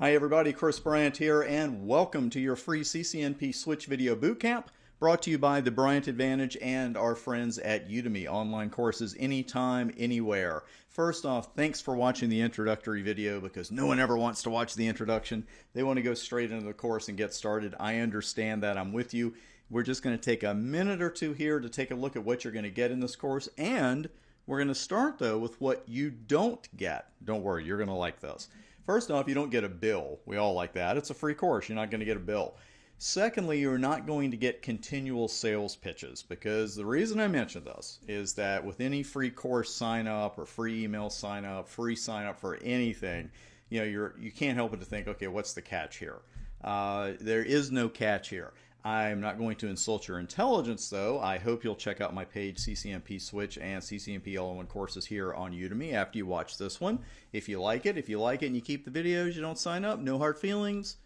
Hi everybody, Chris Bryant here, and welcome to your free CCNP Switch Video Bootcamp, brought to you by the Bryant Advantage and our friends at Udemy, online courses anytime, anywhere. First off, thanks for watching the introductory video, because no one ever wants to watch the introduction. They want to go straight into the course and get started. I understand that. I'm with you. We're just going to take a minute or two here to take a look at what you're going to get in this course, and we're going to start though with what you don't get. Don't worry, you're going to like this. First off, you don't get a bill. We all like that. It's a free course. You're not going to get a bill. Secondly, you're not going to get continual sales pitches, because the reason I mention this is that with any free course sign up or free email sign up, free sign up for anything, you can't help but to think, okay, what's the catch here? There is no catch here. I'm not going to insult your intelligence, though. I hope you'll check out my page, CCNP Switch and CCNP All-in-One courses here on Udemy after you watch this one. If you like it and you keep the videos, you don't sign up, no hard feelings.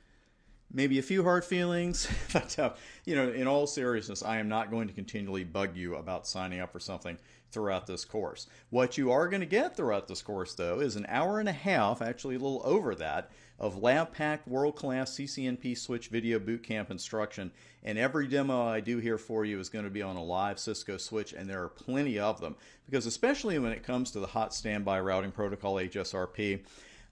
Maybe a few hard feelings. But, in all seriousness, I am not going to continually bug you about signing up for something throughout this course. What you are going to get throughout this course, though, is an hour and a half, actually a little over that, of lab-packed, world-class CCNP Switch Video Bootcamp instruction. And every demo I do here for you is going to be on a live Cisco switch, and there are plenty of them. Because especially when it comes to the hot standby routing protocol, HSRP,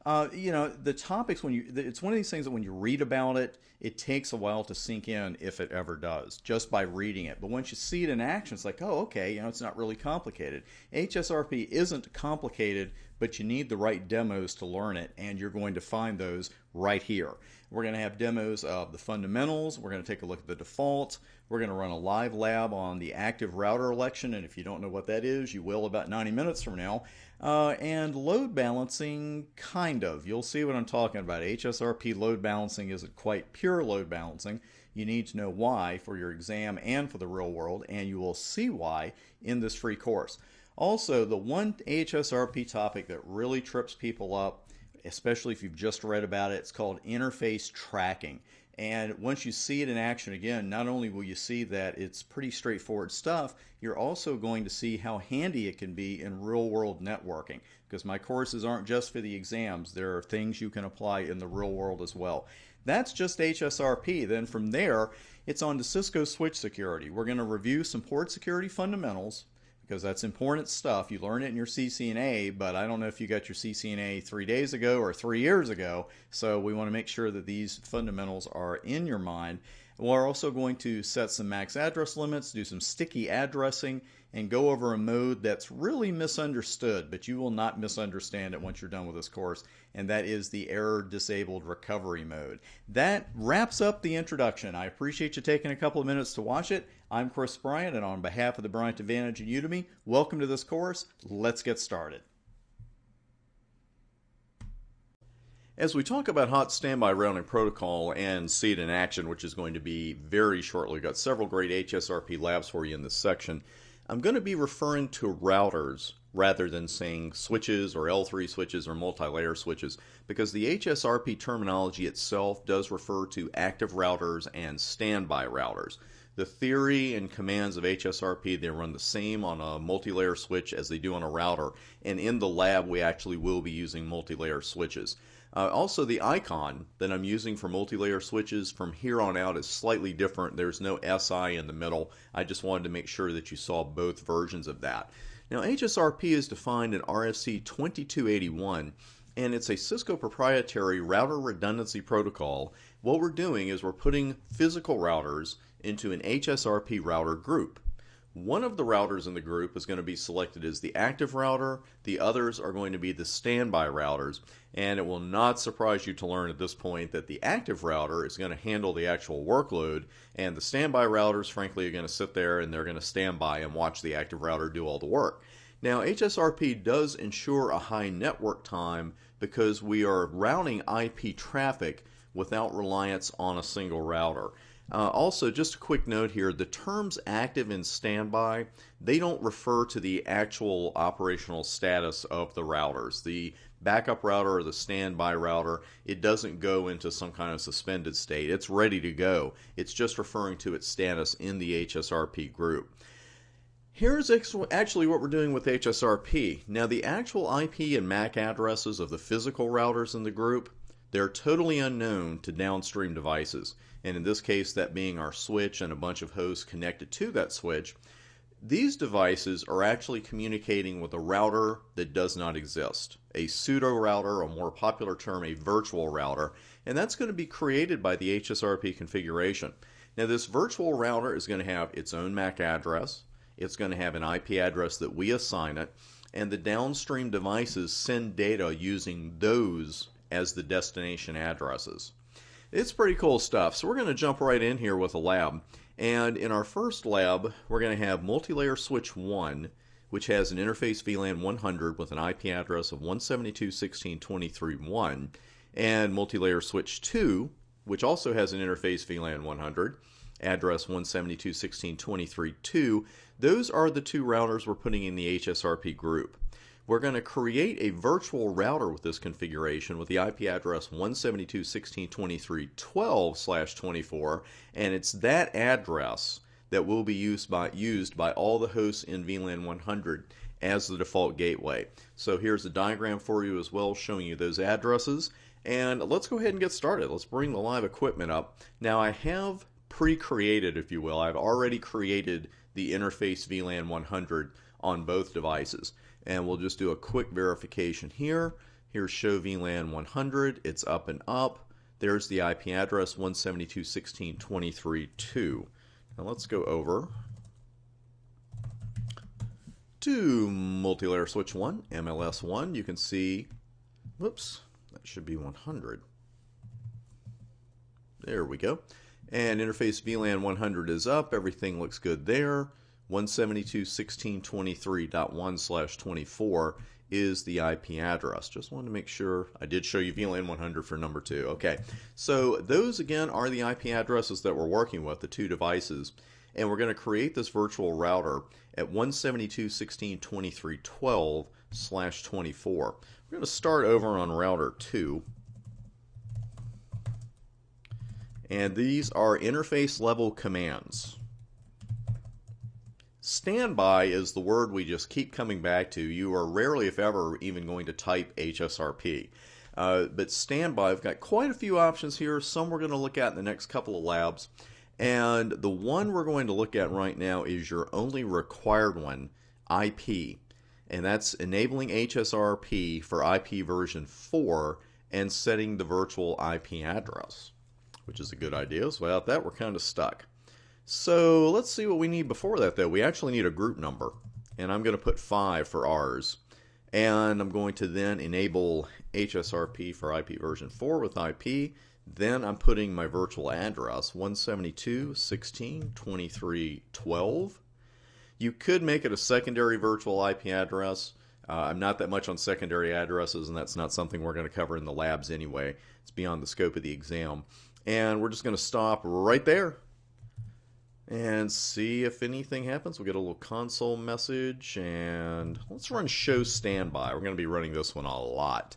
the topics, it's one of these things that when you read about it, it takes a while to sink in, if it ever does, just by reading it. But once you see it in action, it's like, oh, okay, it's not really complicated. HSRP isn't complicated, but you need the right demos to learn it, and you're going to find those right here. We're going to have demos of the fundamentals. We're going to take a look at the default. We're going to run a live lab on the active router election, and if you don't know what that is, you will about 90 minutes from now. And load balancing, kind of. You'll see what I'm talking about. HSRP load balancing isn't quite pure load balancing. You need to know why for your exam and for the real world, and you will see why in this free course. Also, the one HSRP topic that really trips people up, especially if you've just read about it, it's called interface tracking. And once you see it in action again, not only will you see that it's pretty straightforward stuff, you're also going to see how handy it can be in real-world networking. Because my courses aren't just for the exams. There are things you can apply in the real world as well. That's just HSRP. Then from there, it's on to Cisco switch security. We're going to review some port security fundamentals, because that's important stuff. You learn it in your CCNA, but I don't know if you got your CCNA 3 days ago or 3 years ago, so we want to make sure that these fundamentals are in your mind. We're also going to set some max address limits, do some sticky addressing, and go over a mode that's really misunderstood, but you will not misunderstand it once you're done with this course, and that is the error disabled recovery mode. That wraps up the introduction. I appreciate you taking a couple of minutes to watch it. I'm Chris Bryant, and on behalf of the Bryant Advantage and Udemy, welcome to this course. Let's get started. As we talk about hot standby routing protocol and see it in action, which is going to be very shortly, we've got several great HSRP labs for you in this section. I'm going to be referring to routers rather than saying switches or L3 switches or multi-layer switches, because the HSRP terminology itself does refer to active routers and standby routers. The theory and commands of HSRP, they run the same on a multi-layer switch as they do on a router, and in the lab we actually will be using multi-layer switches. Also, the icon that I'm using for multi-layer switches from here on out is slightly different. There's no SI in the middle. I just wanted to make sure that you saw both versions of that. Now, HSRP is defined in RFC 2281, and it's a Cisco proprietary router redundancy protocol. What we're doing is we're putting physical routers into an HSRP router group. One of the routers in the group is going to be selected as the active router. The others are going to be the standby routers. And it will not surprise you to learn at this point that the active router is going to handle the actual workload, and the standby routers, frankly, are going to sit there and they're going to stand by and watch the active router do all the work. Now, HSRP does ensure a high network time because we are routing IP traffic without reliance on a single router. Also, just a quick note here, the terms active and standby, they don't refer to the actual operational status of the routers. The backup router or the standby router, it doesn't go into some kind of suspended state. It's ready to go. It's just referring to its status in the HSRP group. Here's actually what we're doing with HSRP. Now, the actual IP and MAC addresses of the physical routers in the group, They're totally unknown to downstream devices. And in this case, that being our switch and a bunch of hosts connected to that switch. These devices are actually communicating with a router that does not exist. A pseudo router, a more popular term, a virtual router. And that's going to be created by the HSRP configuration. Now this virtual router is going to have its own MAC address. It's going to have an IP address that we assign it. And the downstream devices send data using those as the destination addresses. It's pretty cool stuff. So we're going to jump right in here with a lab. And in our first lab, we're going to have multi-layer switch 1, which has an interface VLAN 100 with an IP address of 172.16.23.1, and multi-layer switch 2, which also has an interface VLAN 100, address 172.16.23.2. Those are the two routers we're putting in the HSRP group. We're going to create a virtual router with this configuration with the IP address 172.16.23.12/24, and it's that address that will be used by all the hosts in VLAN 100 as the default gateway. So here's a diagram for you as well showing you those addresses. And let's go ahead and get started. Let's bring the live equipment up. Now I have pre-created, if you will, I've already created the interface VLAN 100 on both devices. And we'll just do a quick verification here. Here's show VLAN 100. It's up and up. There's the IP address 172.16.23.2. Now let's go over to multi-layer switch 1, MLS 1. You can see, whoops, that should be 100. There we go. And interface VLAN 100 is up. Everything looks good there. 172.16.23.1/24 is the IP address. Just wanted to make sure I did show you VLAN 100 for number 2. Okay, so those again are the IP addresses that we're working with, the two devices. And we're going to create this virtual router at 172.16.23.12/24. We're going to start over on router 2. And these are interface level commands. Standby is the word we just keep coming back to. You are rarely, if ever, even going to type HSRP. But standby, I've got quite a few options here. Some we're going to look at in the next couple of labs. And the one we're going to look at right now is your only required one, IP. And that's enabling HSRP for IP version 4 and setting the virtual IP address, which is a good idea. So without that, we're kind of stuck. So let's see what we need before that, though. We actually need a group number, and I'm going to put 5 for ours. And I'm going to then enable HSRP for IP version 4 with IP. Then I'm putting my virtual address, 172.16.23.12. You could make it a secondary virtual IP address. I'm not that much on secondary addresses, and that's not something we're going to cover in the labs anyway. It's beyond the scope of the exam. And we're just going to stop right there and see if anything happens. We'll get a little console message, and let's run show standby. We're going to be running this one a lot.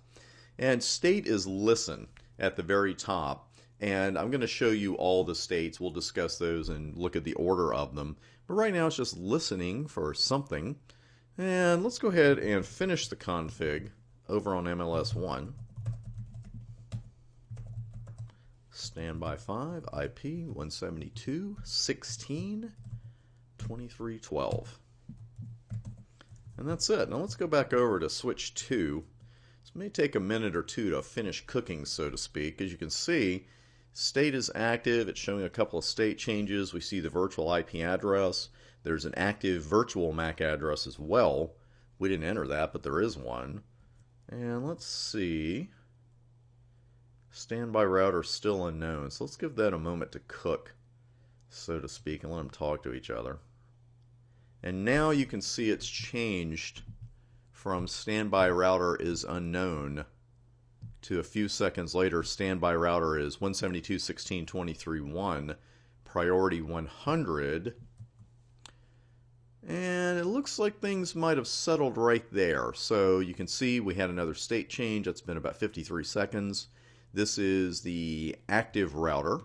And state is listen at the very top, and I'm going to show you all the states. We'll discuss those and look at the order of them. But right now it's just listening for something. And let's go ahead and finish the config over on MLS 1. Standby 5, IP 172.16.23.12. And that's it. Now let's go back over to switch 2. This may take a minute or two to finish cooking, so to speak. As you can see, state is active. It's showing a couple of state changes. We see the virtual IP address. There's an active virtual MAC address as well. We didn't enter that, but there is one. And let's see. Standby router still unknown. So let's give that a moment to cook, so to speak, and let them talk to each other. And now you can see it's changed from standby router is unknown to a few seconds later, standby router is 172.16.23.1, priority 100. And it looks like things might have settled right there. So you can see we had another state change. That's been about 53 seconds. This is the active router.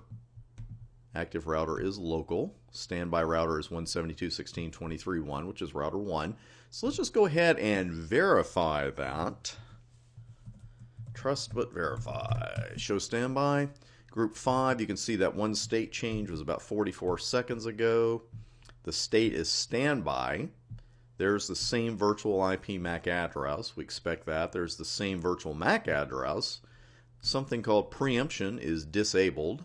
Active router is local. Standby router is 172.16.23.1, which is router 1. So let's just go ahead and verify that. Trust but verify. Show standby. Group 5, you can see that one state change was about 44 seconds ago. The state is standby. There's the same virtual IP MAC address. We expect that. There's the same virtual MAC address. Something called preemption is disabled.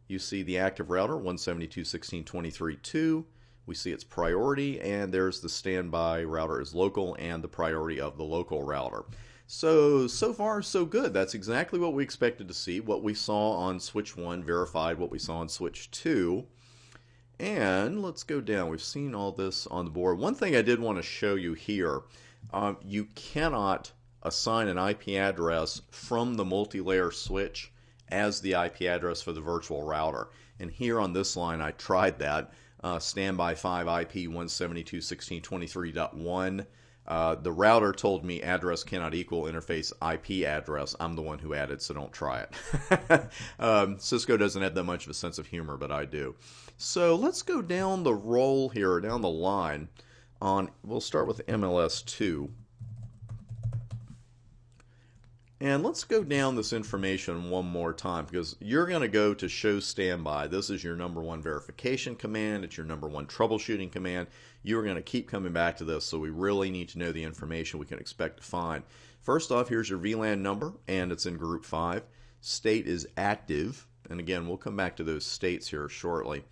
You see the active router, 172.16.23.2. We see its priority, and there's the standby router is local and the priority of the local router. So far, so good. That's exactly what we expected to see. What we saw on switch 1 verified what we saw on switch 2. And let's go down. We've seen all this on the board. One thing I did want to show you here, you cannot assign an IP address from the multi-layer switch as the IP address for the virtual router. And here on this line, I tried that. Standby 5 IP 172.16.23.1. The router told me address cannot equal interface IP address. I'm the one who added, so don't try it. Cisco doesn't have that much of a sense of humor, but I do. So let's go down the roll here, down the line. We'll start with MLS 2. And let's go down this information one more time, because you're going to go to show standby. This is your number one verification command. It's your number one troubleshooting command. You're going to keep coming back to this, so we really need to know the information we can expect to find. First off, here's your VLAN number, and it's in group 5. State is active, and again, we'll come back to those states here shortly.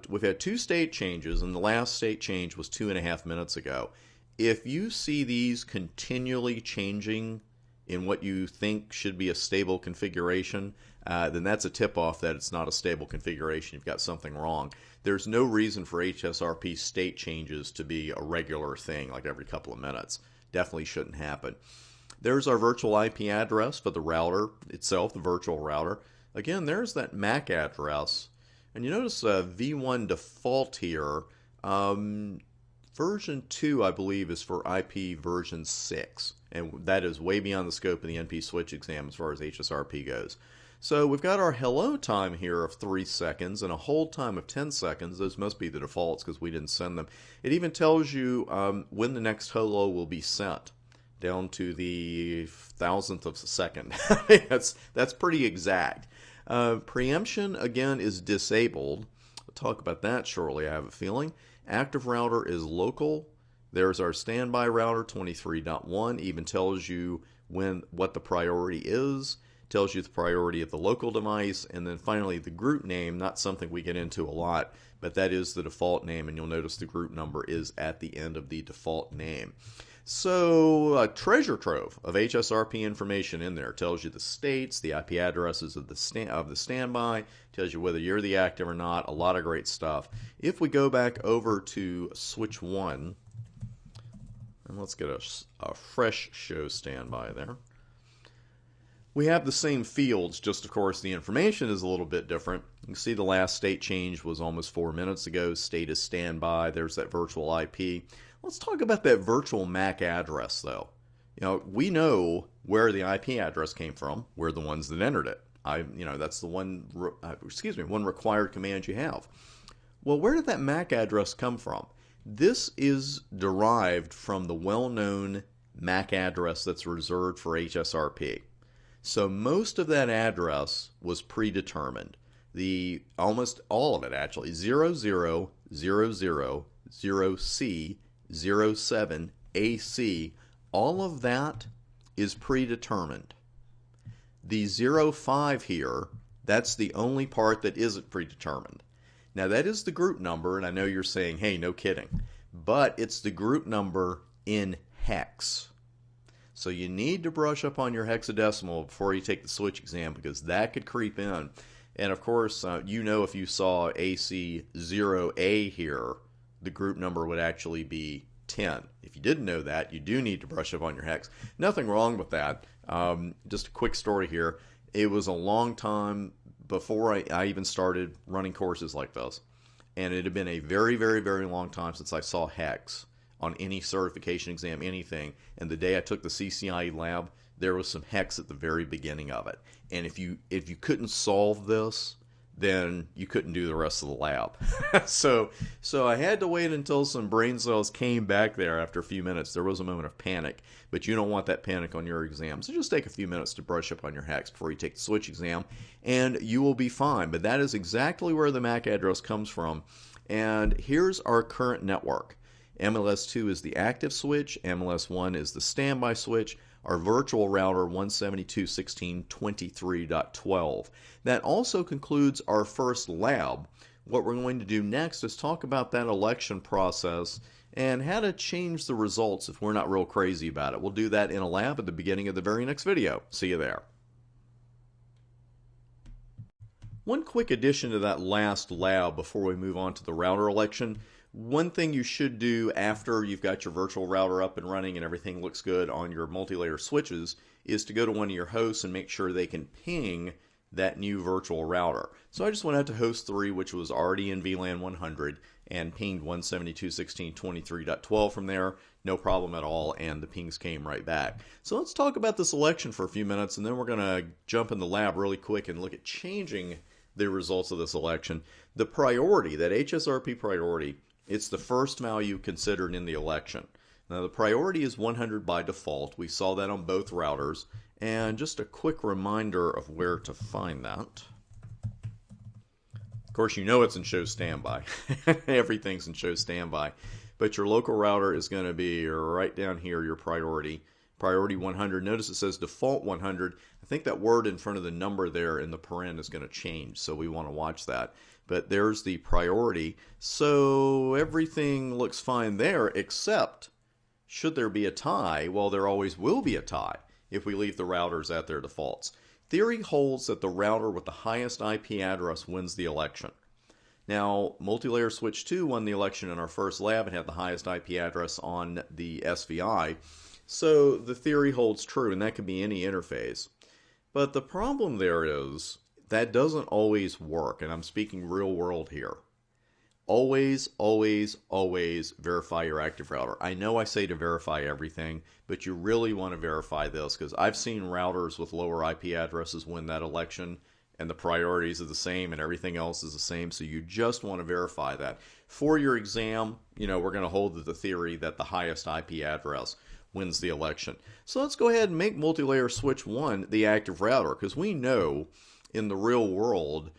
We've had 2 state changes, and the last state change was 2.5 minutes ago. If you see these continually changing in what you think should be a stable configuration, then that's a tip-off that it's not a stable configuration. You've got something wrong. There's no reason for HSRP state changes to be a regular thing, like every couple of minutes. Definitely shouldn't happen. There's our virtual IP address for the router itself, the virtual router. Again, there's that MAC address. And you notice V1 default here. Version 2, I believe, is for IP version 6, and that is way beyond the scope of the NP switch exam as far as HSRP goes. So we've got our hello time here of 3 seconds and a hold time of 10 seconds. Those must be the defaults because we didn't send them. It even tells you when the next hello will be sent, down to the thousandth of a second. That's pretty exact. Preemption, again, is disabled. We'll talk about that shortly, I have a feeling. Active router is local. There's our standby router 23.1. Even tells you what the priority is. Tells you the priority of the local device. And then finally the group name, not something we get into a lot, but that is the default name, and you'll notice the group number is at the end of the default name. So a treasure trove of HSRP information in there. Tells you the states, the IP addresses of the standby, tells you whether you're the active or not. A lot of great stuff. If we go back over to switch 1, and let's get a fresh show standby there. We have the same fields, just of course the information is a little bit different. You can see the last state change was almost 4 minutes ago. State is standby. There's that virtual IP. Let's talk about that virtual MAC address, though. We know where the IP address came from. We're the ones that entered it. That's the one required command you have. Well, where did that MAC address come from? This is derived from the well-known MAC address that's reserved for HSRP. So most of that address was predetermined. Almost all of it, actually, 00000C 07 AC, all of that is predetermined. The 05 here, that's the only part that isn't predetermined. Now that is the group number, and I know you're saying, hey, no kidding, but it's the group number in hex. So you need to brush up on your hexadecimal before you take the switch exam, because that could creep in. And of course, if you saw AC0A here, the group number would actually be 10. If you didn't know that, you do need to brush up on your hex. Nothing wrong with that. Just a quick story here. It was a long time before I even started running courses like this. And it had been a very, very, very long time since I saw hex on any certification exam, anything. And the day I took the CCIE lab, there was some hex at the very beginning of it. And if you couldn't solve this, then you couldn't do the rest of the lab. so I had to wait until some brain cells came back there after a few minutes. There was a moment of panic, but you don't want that panic on your exam. So just take a few minutes to brush up on your hacks before you take the switch exam, and you will be fine. But that is exactly where the MAC address comes from. And here's our current network. MLS2 is the active switch. MLS1 is the standby switch. Our virtual router 172.16.23.12. That also concludes our first lab. What we're going to do next is talk about that election process and how to change the results if we're not real crazy about it. We'll do that in a lab at the beginning of the very next video. See you there. One quick addition to that last lab before we move on to the router election. One thing you should do after you've got your virtual router up and running and everything looks good on your multi-layer switches is to go to one of your hosts and make sure they can ping that new virtual router. So I just went out to host 3, which was already in VLAN 100, and pinged 172.16.23.12 from there. No problem at all, and the pings came right back. So let's talk about this election for a few minutes, and then we're going to jump in the lab really quick and look at changing the results of this election. The priority, that HSRP priority, it's the first value considered in the election. Now the priority is 100 by default. We saw that on both routers. And just a quick reminder of where to find that. Of course, you know it's in show standby. Everything's in show standby. But your local router is going to be right down here, your priority. Priority 100. Notice it says default 100. I think that word in front of the number there in the paren is going to change, so we want to watch that. But there's the priority. So everything looks fine there, except should there be a tie? Well, there always will be a tie if we leave the routers at their defaults. Theory holds that the router with the highest IP address wins the election. Now, multi-layer switch 2 won the election in our first lab and had the highest IP address on the SVI. So the theory holds true, and that could be any interface. But the problem there is that doesn't always work, and I'm speaking real world here. Always, always, always verify your active router. I know I say to verify everything, but you really want to verify this because I've seen routers with lower IP addresses win that election, and the priorities are the same and everything else is the same, so you just want to verify that. For your exam, we're going to hold to the theory that the highest IP address wins the election. So let's go ahead and make multi-layer switch 1 the active router, because we know in the real world,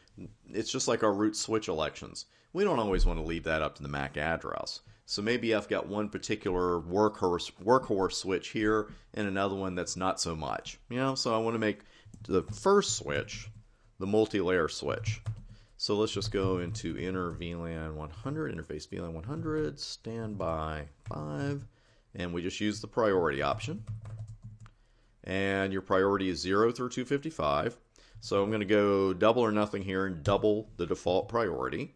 it's just like our root switch elections. We don't always want to leave that up to the MAC address. So maybe I've got one particular workhorse switch here and another one that's not so much. So I want to make the first switch the multi-layer switch. So let's just go into inner VLAN 100, interface VLAN 100, standby 5, and we just use the priority option. And your priority is 0 through 255. So I'm going to go double or nothing here and double the default priority.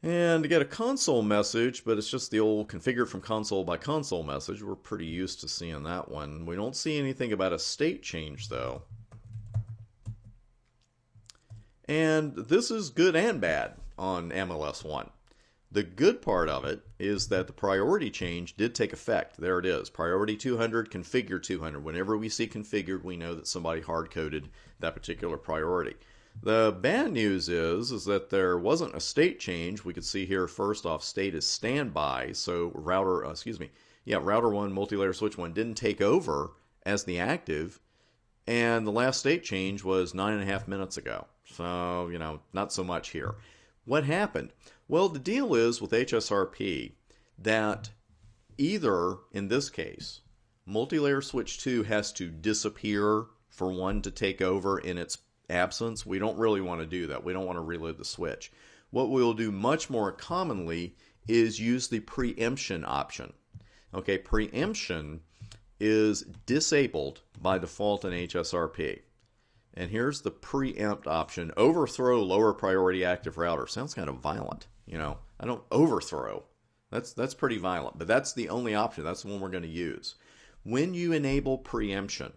And to get a console message, but it's just the old configured from console by console message. We're pretty used to seeing that one. We don't see anything about a state change though. And this is good and bad on MLS1. The good part of it is that the priority change did take effect. There it is. Priority 200, configure 200. Whenever we see configured, we know that somebody hard-coded that particular priority. The bad news is that there wasn't a state change. We could see here first off state is standby. So router 1, multi-layer switch 1 didn't take over as the active. And the last state change was 9.5 minutes ago. So, not so much here. What happened? Well, the deal is with HSRP that either, in this case, multi-layer switch 2 has to disappear for 1 to take over in its absence. We don't really want to do that. We don't want to reload the switch. What we'll do much more commonly is use the preemption option. Okay, preemption is disabled by default in HSRP. And here's the preempt option. Overthrow lower priority active router. Sounds kind of violent. I don't overthrow. That's pretty violent. But that's the only option. That's the one we're going to use. When you enable preemption,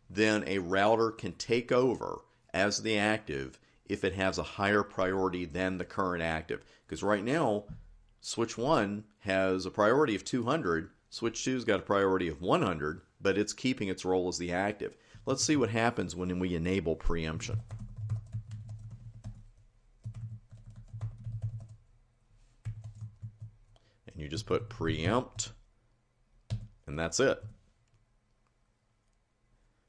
then a router can take over as the active if it has a higher priority than the current active. Because right now, switch 1 has a priority of 200. Switch 2's got a priority of 100, but it's keeping its role as the active. Let's see what happens when we enable preemption. And you just put preempt, and that's it.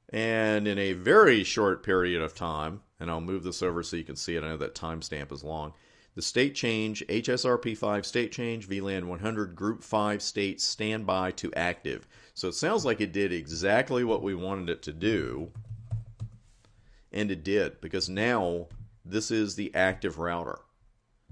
And in a very short period of time, and I'll move this over so you can see it, I know that timestamp is long, the state change, HSRP 5 state change, VLAN 100, Group 5 state standby to active. So it sounds like it did exactly what we wanted it to do, and it did, because now this is the active router.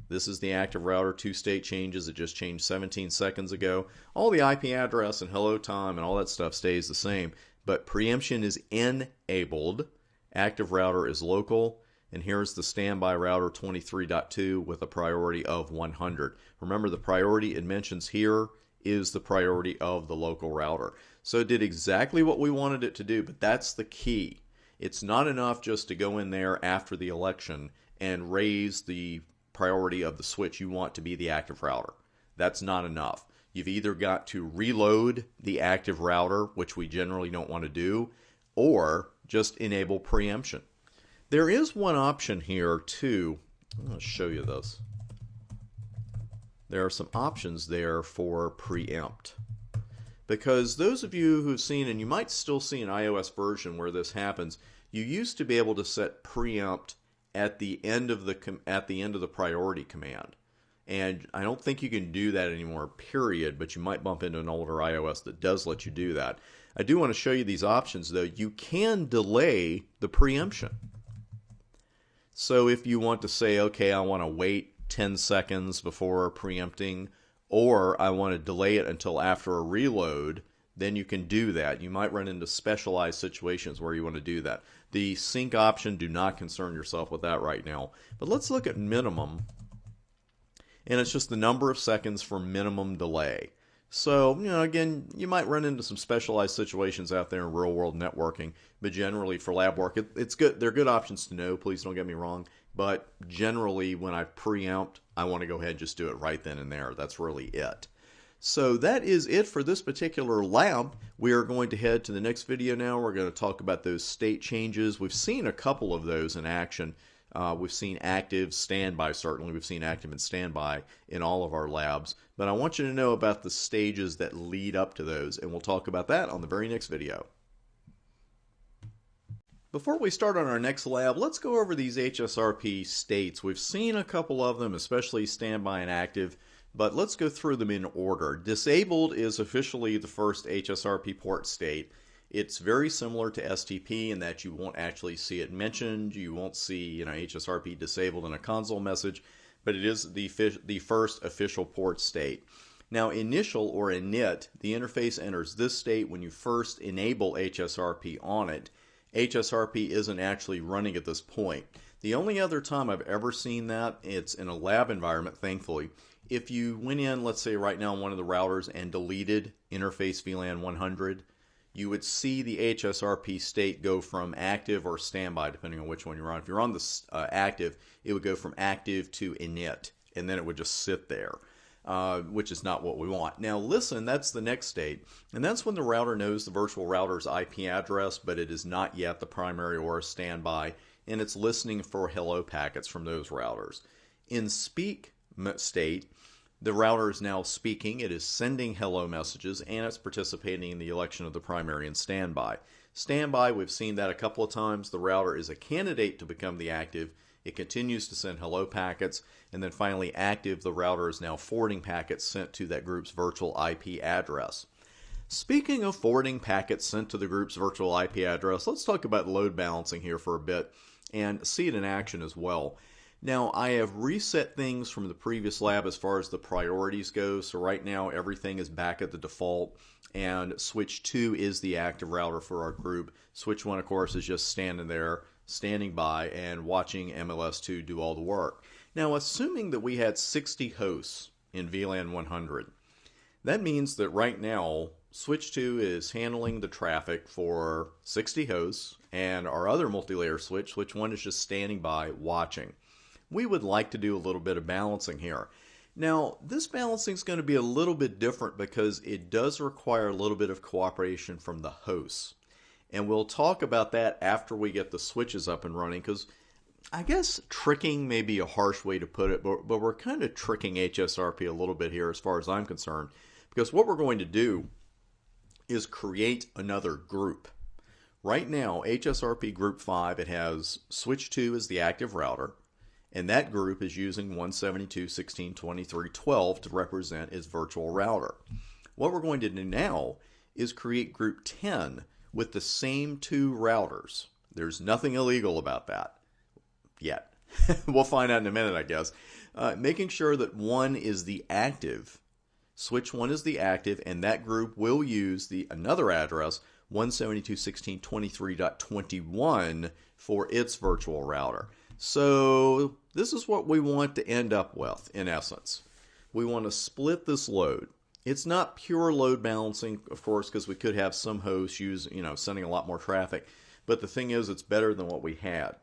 This is the active router, 2 state changes. It just changed 17 seconds ago. All the IP address and hello time and all that stuff stays the same, but preemption is enabled. Active router is local, and here's the standby router 23.2 with a priority of 100. Remember, the priority it mentions here is the priority of the local router. So it did exactly what we wanted it to do, but that's the key. It's not enough just to go in there after the election and raise the priority of the switch you want to be the active router. That's not enough. You've either got to reload the active router, which we generally don't want to do, or just enable preemption. There is one option here too. I'm going to show you this. There are some options there for preempt. Because those of you who've seen, and you might still see an iOS version where this happens, you used to be able to set preempt at the end of the priority command. And I don't think you can do that anymore, period, but you might bump into an older iOS that does let you do that. I do want to show you these options, though. You can delay the preemption. So if you want to say, okay, I want to wait 10 seconds before preempting, or I want to delay it until after a reload, then you can do that. You might run into specialized situations where you want to do that. The sync option, do not concern yourself with that right now. But let's look at minimum. And it's just the number of seconds for minimum delay. So, again, you might run into some specialized situations out there in real world networking, but generally for lab work, it's good. They're good options to know, please don't get me wrong. But generally, when I preempt, I want to go ahead and just do it right then and there. That's really it. So that is it for this particular lab. We are going to head to the next video now. We're going to talk about those state changes. We've seen a couple of those in action. We've seen active, standby, certainly. We've seen active and standby in all of our labs. But I want you to know about the stages that lead up to those, and we'll talk about that on the very next video. Before we start on our next lab, let's go over these HSRP states. We've seen a couple of them, especially standby and active, but let's go through them in order. Disabled is officially the first HSRP port state. It's very similar to STP in that you won't actually see it mentioned. You won't see HSRP disabled in a console message, but it is the first official port state. Now, initial or init, the interface enters this state when you first enable HSRP on it. HSRP isn't actually running at this point. The only other time I've ever seen that, it's in a lab environment, thankfully. If you went in, let's say right now on one of the routers and deleted interface VLAN 100, you would see the HSRP state go from active or standby, depending on which one you're on. If you're on the active, it would go from active to init, and then it would just sit there, which is not what we want. Now listen, that's the next state, and that's when the router knows the virtual router's IP address, but it is not yet the primary or a standby, and it's listening for hello packets from those routers. In speak state, the router is now speaking, it is sending hello messages, and it's participating in the election of the primary and standby. Standby, we've seen that a couple of times. The router is a candidate to become the active. It continues to send hello packets, and then finally active, the router is now forwarding packets sent to that group's virtual IP address. Speaking of forwarding packets sent to the group's virtual IP address, let's talk about load balancing here for a bit and see it in action as well. Now, I have reset things from the previous lab as far as the priorities go, so right now everything is back at the default, and switch 2 is the active router for our group. Switch 1, of course, is just standing there, standing by, and watching MLS2 do all the work. Now, assuming that we had 60 hosts in VLAN 100, that means that right now, switch 2 is handling the traffic for 60 hosts, and our other multi-layer switch 1 is just standing by, watching. We would like to do a little bit of balancing here. Now, this balancing is going to be a little bit different because it does require a little bit of cooperation from the hosts. And we'll talk about that after we get the switches up and running, because I guess tricking may be a harsh way to put it, but we're kind of tricking HSRP a little bit here as far as I'm concerned, because what we're going to do is create another group. Right now, HSRP Group 5, it has Switch 2 as the active router, and that group is using 172.16.23.12 to represent its virtual router. What we're going to do now is create Group 10 with the same two routers. There's nothing illegal about that yet. We'll find out in a minute, I guess. Making sure that one is the active, Switch 1 is the active, and that group will use another address, 172.16.23.21, for its virtual router. So this is what we want to end up with, in essence. We want to split this load. It's not pure load balancing, of course, because we could have some hosts sending a lot more traffic. But the thing is, it's better than what we had.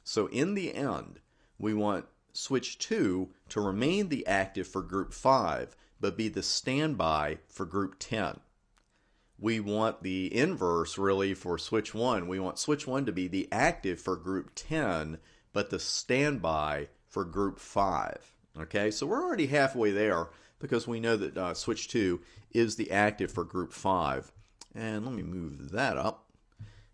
So in the end, we want Switch 2 to remain the active for Group 5, but be the standby for Group 10. We want the inverse, really, for Switch 1. We want Switch 1 to be the active for Group 10, but the standby for Group 5. Okay, so we're already halfway there because we know that Switch 2 is the active for Group 5. And let me move that up.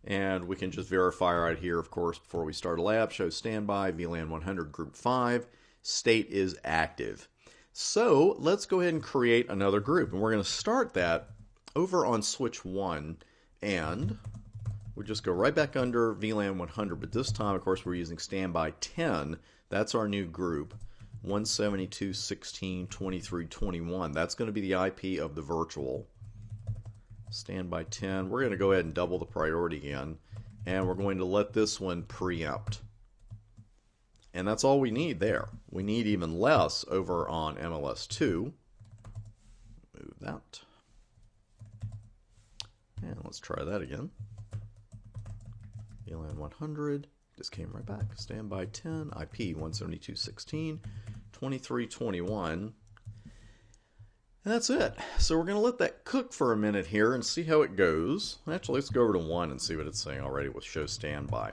And we can just verify right here, of course, before we start a lab. Show standby, VLAN 100, Group 5. State is active. So let's go ahead and create another group. And we're going to start that over on Switch 1. And we just go right back under VLAN 100. But this time, of course, we're using standby 10. That's our new group. 172.16.23.21. That's going to be the IP of the virtual. Standby 10. We're going to go ahead and double the priority again, and we're going to let this one preempt. And that's all we need there. We need even less over on MLS2. Move that. And let's try that again. VLAN 100. Just came right back. Standby 10. IP 172.16.23.21. And that's it. So we're going to let that cook for a minute here and see how it goes. Actually, let's go over to 1 and see what it's saying already with show standby.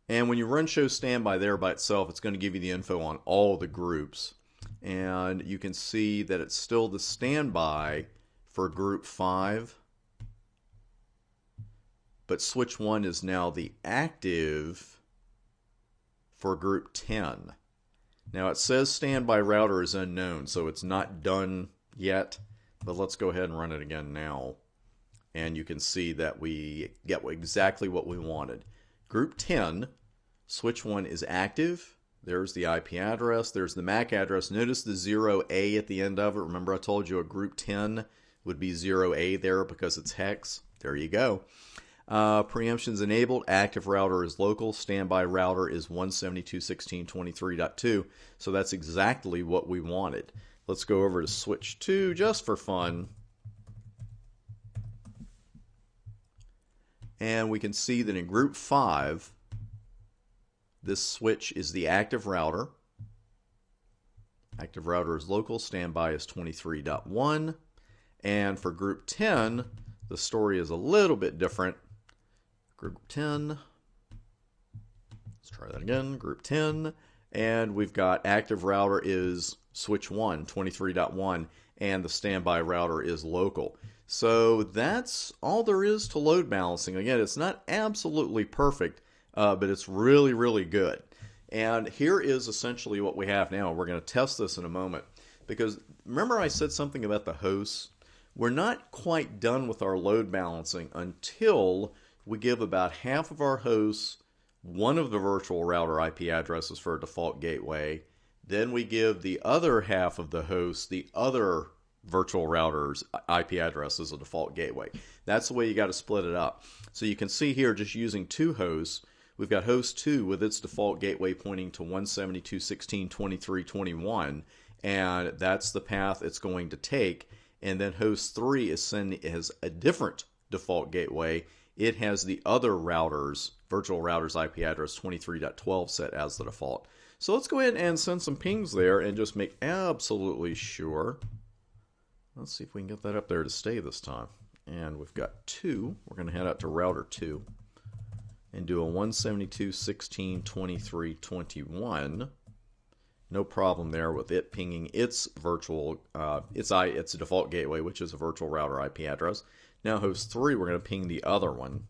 And when you run show standby there by itself, it's going to give you the info on all the groups. And you can see that it's still the standby for Group 5. But Switch 1 is now the active for Group 10. Now it says standby router is unknown, so it's not done yet, but let's go ahead and run it again now. And you can see that we get exactly what we wanted. Group 10, Switch 1 is active. There's the IP address. There's the MAC address. Notice the 0A at the end of it. Remember I told you a Group 10 would be 0A there because it's hex. There you go. Preemption's enabled. Active router is local. Standby router is 172.16.23.2. So that's exactly what we wanted. Let's go over to Switch 2 just for fun. And we can see that in Group 5, this switch is the active router. Active router is local. Standby is 23.1. And for Group 10, the story is a little bit different. Group 10, let's try that again, Group 10, and we've got active router is Switch 1, 23.1, and the standby router is local. So that's all there is to load balancing. Again, it's not absolutely perfect, but it's really, really good. And here is essentially what we have now. We're going to test this in a moment, because remember I said something about the hosts? We're not quite done with our load balancing until we give about half of our hosts one of the virtual router IP addresses for a default gateway. Then we give the other half of the hosts the other virtual router's IP address as a default gateway. That's the way you got to split it up. So you can see here, just using two hosts, we've got host 2 with its default gateway pointing to 172.16.23.21, and that's the path it's going to take. And then host 3 is a different default gateway. It has the other virtual router's IP address 23.12 set as the default. So let's go ahead and send some pings there and just make absolutely sure. Let's see if we can get that up there to stay this time. And we've got 2. We're going to head out to router 2. and do a 172.16.23.21. No problem there with it pinging its virtual, its default gateway, which is a virtual router IP address. Now host 3, we're going to ping the other one.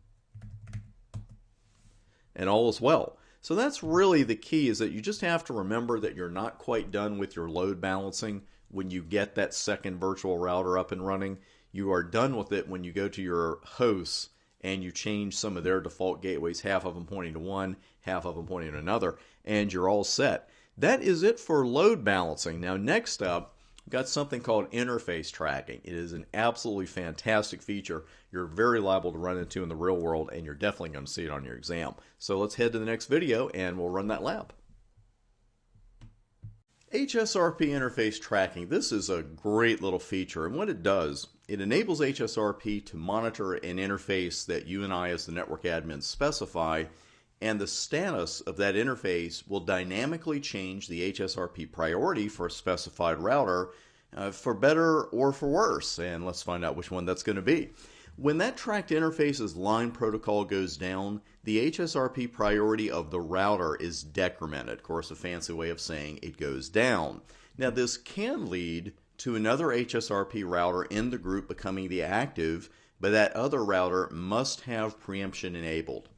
And all is well. So that's really the key, is that you just have to remember that you're not quite done with your load balancing when you get that second virtual router up and running. You are done with it when you go to your hosts and you change some of their default gateways, half of them pointing to one, half of them pointing to another, and you're all set. That is it for load balancing. Now next up, we've got something called interface tracking. It is an absolutely fantastic feature you're very liable to run into in the real world, and you're definitely going to see it on your exam. So let's head to the next video and we'll run that lab. HSRP interface tracking. This is a great little feature, and what it does, it enables HSRP to monitor an interface that you and I as the network admins specify, and the status of that interface will dynamically change the HSRP priority for a specified router for better or for worse, and let's find out which one that's going to be. When that tracked interface's line protocol goes down, the HSRP priority of the router is decremented. Of course, a fancy way of saying it goes down. Now, this can lead to another HSRP router in the group becoming the active, but that other router must have preemption enabled.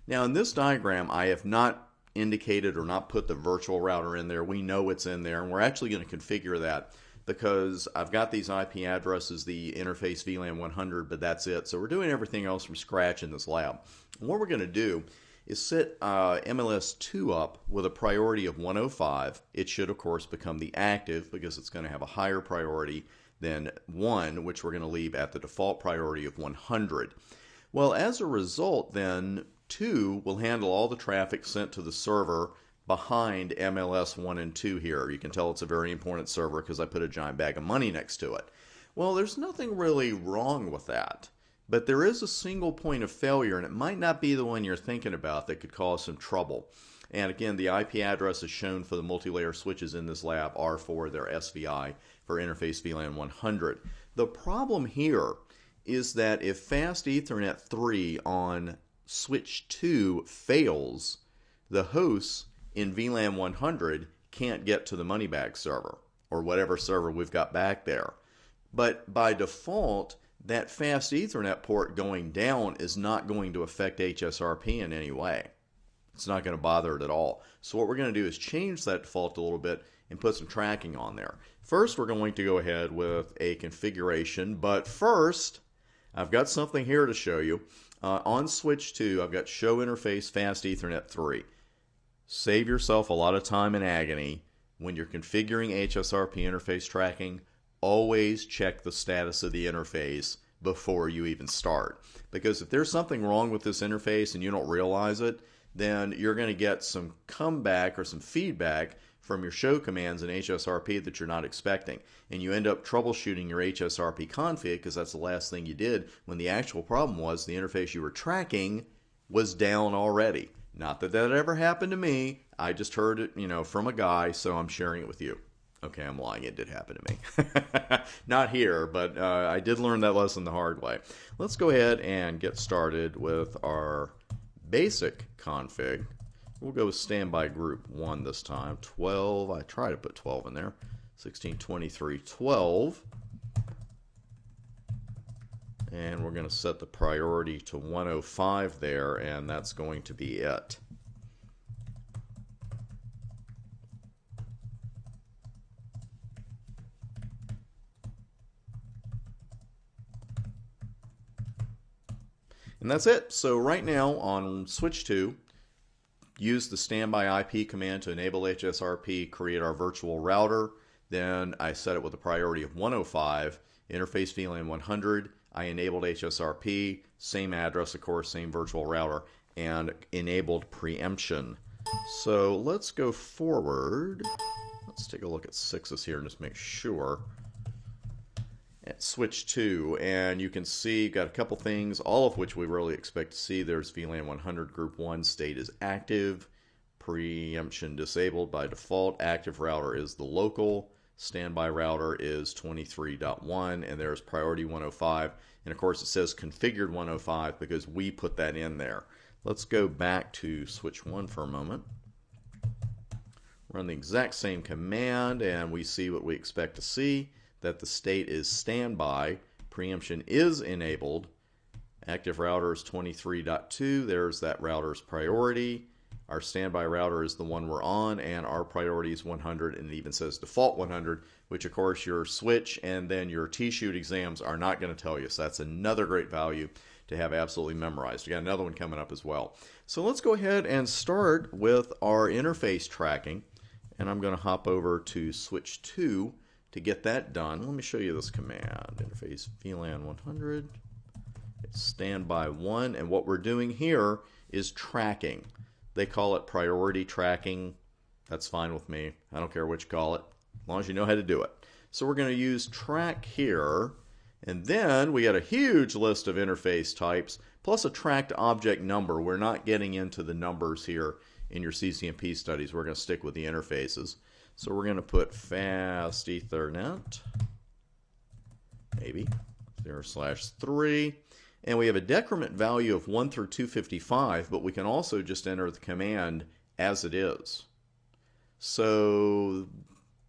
Now, in this diagram, I have not indicated or not put the virtual router in there. We know it's in there, and we're actually going to configure that, because I've got these IP addresses, the interface VLAN 100, but that's it. So we're doing everything else from scratch in this lab. And what we're going to do is set MLS 2 up with a priority of 105. It should, of course, become the active because it's going to have a higher priority than 1, which we're going to leave at the default priority of 100. Well, as a result, then 2 will handle all the traffic sent to the server behind MLS 1 and 2 here. You can tell it's a very important server because I put a giant bag of money next to it. Well, there's nothing really wrong with that, but there is a single point of failure, and it might not be the one you're thinking about that could cause some trouble. And again, the IP addresses shown for the multi-layer switches in this lab are for their SVI for interface VLAN 100. The problem here is that if fast Ethernet 3 on switch 2 fails, the hosts in VLAN 100 can't get to the money bag server or whatever server we've got back there. But by default, that fast Ethernet port going down is not going to affect HSRP in any way. It's not going to bother it at all. So what we're going to do is change that default a little bit and put some tracking on there. First, we're going to go ahead with a configuration, but first, I've got something here to show you. On switch 2, I've got show interface fast Ethernet 3. Save yourself a lot of time and agony when you're configuring HSRP interface tracking. Always check the status of the interface before you even start. Because if there's something wrong with this interface and you don't realize it, then you're going to get some comeback or some feedback from your show commands in HSRP that you're not expecting. And you end up troubleshooting your HSRP config because that's the last thing you did when the actual problem was the interface you were tracking was down already. Not that that ever happened to me. I just heard it, from a guy, so I'm sharing it with you. Okay, I'm lying. It did happen to me. Not here, but I did learn that lesson the hard way. Let's go ahead and get started with our basic config. We'll go with standby group 1 this time. 12. I try to put 12 in there. 16, 23, 12. And we're going to set the priority to 105 there, and that's going to be it. And that's it. So right now on switch 2, use the standby IP command to enable HSRP, create our virtual router. Then I set it with a priority of 105, interface VLAN 100. I enabled HSRP, same address, of course, same virtual router, and enabled preemption. So let's go forward. Let's take a look at 6s here and just make sure. At switch 2, and you can see you've got a couple things, all of which we really expect to see. There's VLAN 100 group 1 state is active, preemption disabled by default, active router is the local, standby router is 23.1, and there's priority 105, and of course it says configured 105 because we put that in there. Let's go back to switch 1 for a moment. Run the exact same command and we see what we expect to see, that the state is standby, preemption is enabled, active router is 23.2, there's that router's priority, our standby router is the one we're on, and our priority is 100, and it even says default 100, which of course your switch and then your T-shoot exams are not going to tell you, so that's another great value to have absolutely memorized. We got another one coming up as well. So let's go ahead and start with our interface tracking. And I'm going to hop over to switch 2 to get that done. Let me show you this command. Interface VLAN 100, standby 1, and what we're doing here is tracking. They call it priority tracking. That's fine with me. I don't care what you call it, as long as you know how to do it. So we're going to use track here, and then we got a huge list of interface types, plus a tracked object number. We're not getting into the numbers here in your CCNP studies. We're going to stick with the interfaces. So we're going to put fast Ethernet, maybe 0/3, and we have a decrement value of 1 through 255, but we can also just enter the command as it is. So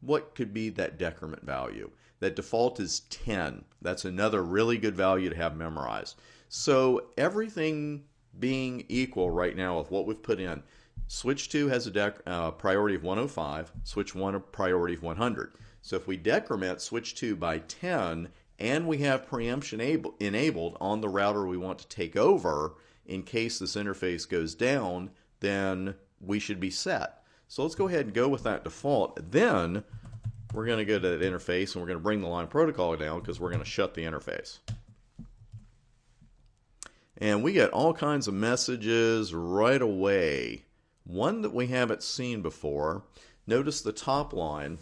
what could be that decrement value? That default is 10. That's another really good value to have memorized. So everything being equal right now with what we've put in, switch 2 has a priority of 105, switch 1 a priority of 100. So if we decrement switch 2 by 10 and we have preemption enabled on the router we want to take over in case this interface goes down, then we should be set. So let's go ahead and go with that default. Then we're going to go to that interface and we're going to bring the line protocol down because we're going to shut the interface. And we get all kinds of messages right away. One that we haven't seen before, notice the top line,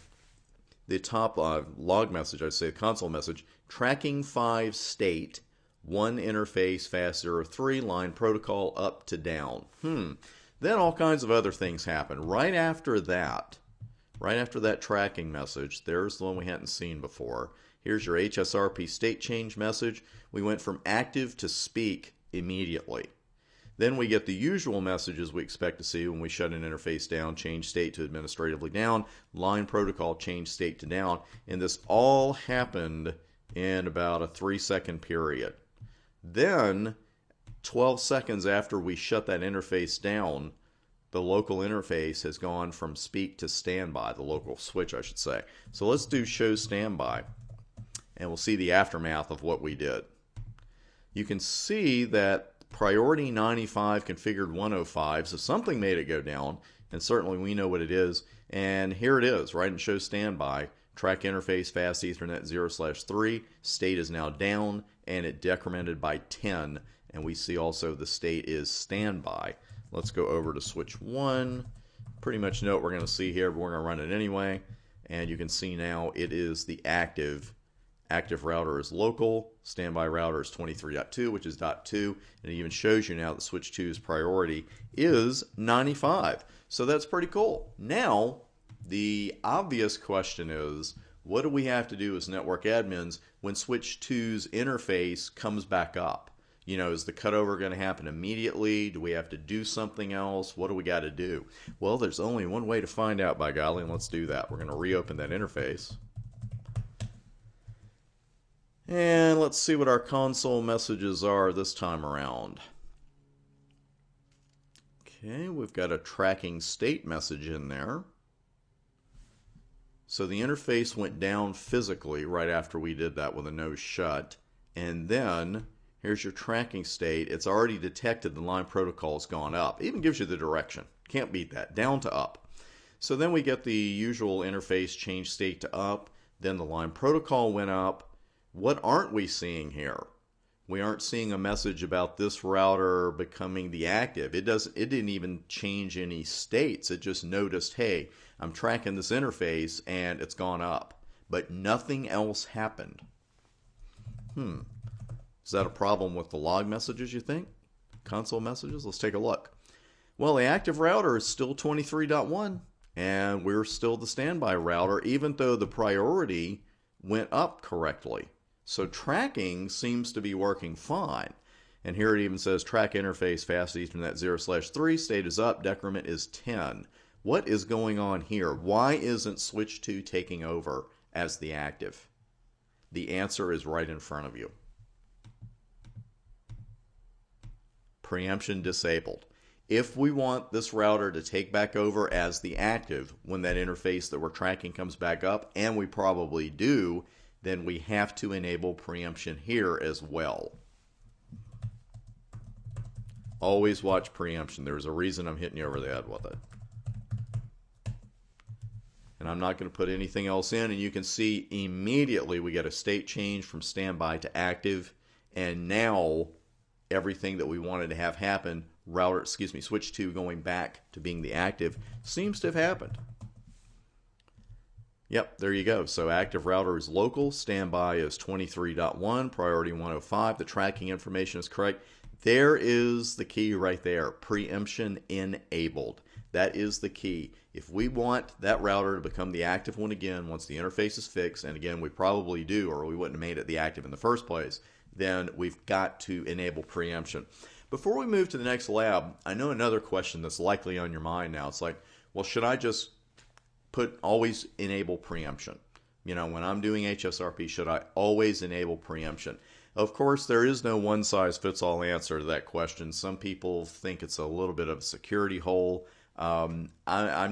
the top log message, I'd say the console message, tracking 5 state, 1 interface fast 03, line protocol up to down. Then all kinds of other things happen. Right after that tracking message, there's the one we hadn't seen before. Here's your HSRP state change message. We went from active to speak immediately. Then we get the usual messages we expect to see when we shut an interface down, change state to administratively down, line protocol change state to down, and this all happened in about a 3-second period. Then 12 seconds after we shut that interface down, the local interface has gone from speak to standby, the local switch I should say. So let's do show standby and we'll see the aftermath of what we did. You can see that priority 95 configured 105, so something made it go down, and certainly we know what it is. And here it is, right in show standby. Track interface fast Ethernet 0/3, state is now down, and it decremented by 10, and we see also the state is standby. Let's go over to switch 1. Pretty much know what we're going to see here, but we're going to run it anyway. And you can see now it is the active router is local, standby router is 23.2, which is .2, and it even shows you now that switch 2's priority is 95. So that's pretty cool. Now, the obvious question is, what do we have to do as network admins when switch 2's interface comes back up? You know, is the cutover going to happen immediately? Do we have to do something else? What do we got to do? Well, there's only one way to find out, by golly, and let's do that. We're going to reopen that interface. And let's see what our console messages are this time around. Okay, we've got a tracking state message in there. So the interface went down physically right after we did that with a no shut. And then here's your tracking state. It's already detected the line protocol's gone up. It even gives you the direction. Can't beat that. Down to up. So then we get the usual interface change state to up. Then the line protocol went up. What aren't we seeing here? We aren't seeing a message about this router becoming the active. It didn't even change any states. It just noticed, hey, I'm tracking this interface and it's gone up. But nothing else happened. Is that a problem with the log messages, you think? Console messages? Let's take a look. Well, the active router is still 23.1 and we're still the standby router even though the priority went up correctly. So tracking seems to be working fine. And here it even says track interface fast Ethernet 0/3, state is up, decrement is 10. What is going on here? Why isn't switch 2 taking over as the active? The answer is right in front of you. Preemption disabled. If we want this router to take back over as the active when that interface that we're tracking comes back up, and we probably do, then we have to enable preemption here as well. Always watch preemption. There's a reason I'm hitting you over the head with it. And I'm not going to put anything else in, and you can see immediately we get a state change from standby to active, and now everything that we wanted to have happen, switch 2 going back to being the active, seems to have happened. Yep, there you go. So active router is local, standby is 23.1, priority 105, the tracking information is correct. There is the key right there, preemption enabled. That is the key. If we want that router to become the active one again once the interface is fixed, and again we probably do or we wouldn't have made it the active in the first place, then we've got to enable preemption. Before we move to the next lab, I know another question that's likely on your mind now. It's like, well, should I just always enable preemption? You know, when I'm doing HSRP, should I always enable preemption? Of course, there is no one-size-fits-all answer to that question. Some people think it's a little bit of a security hole. I'm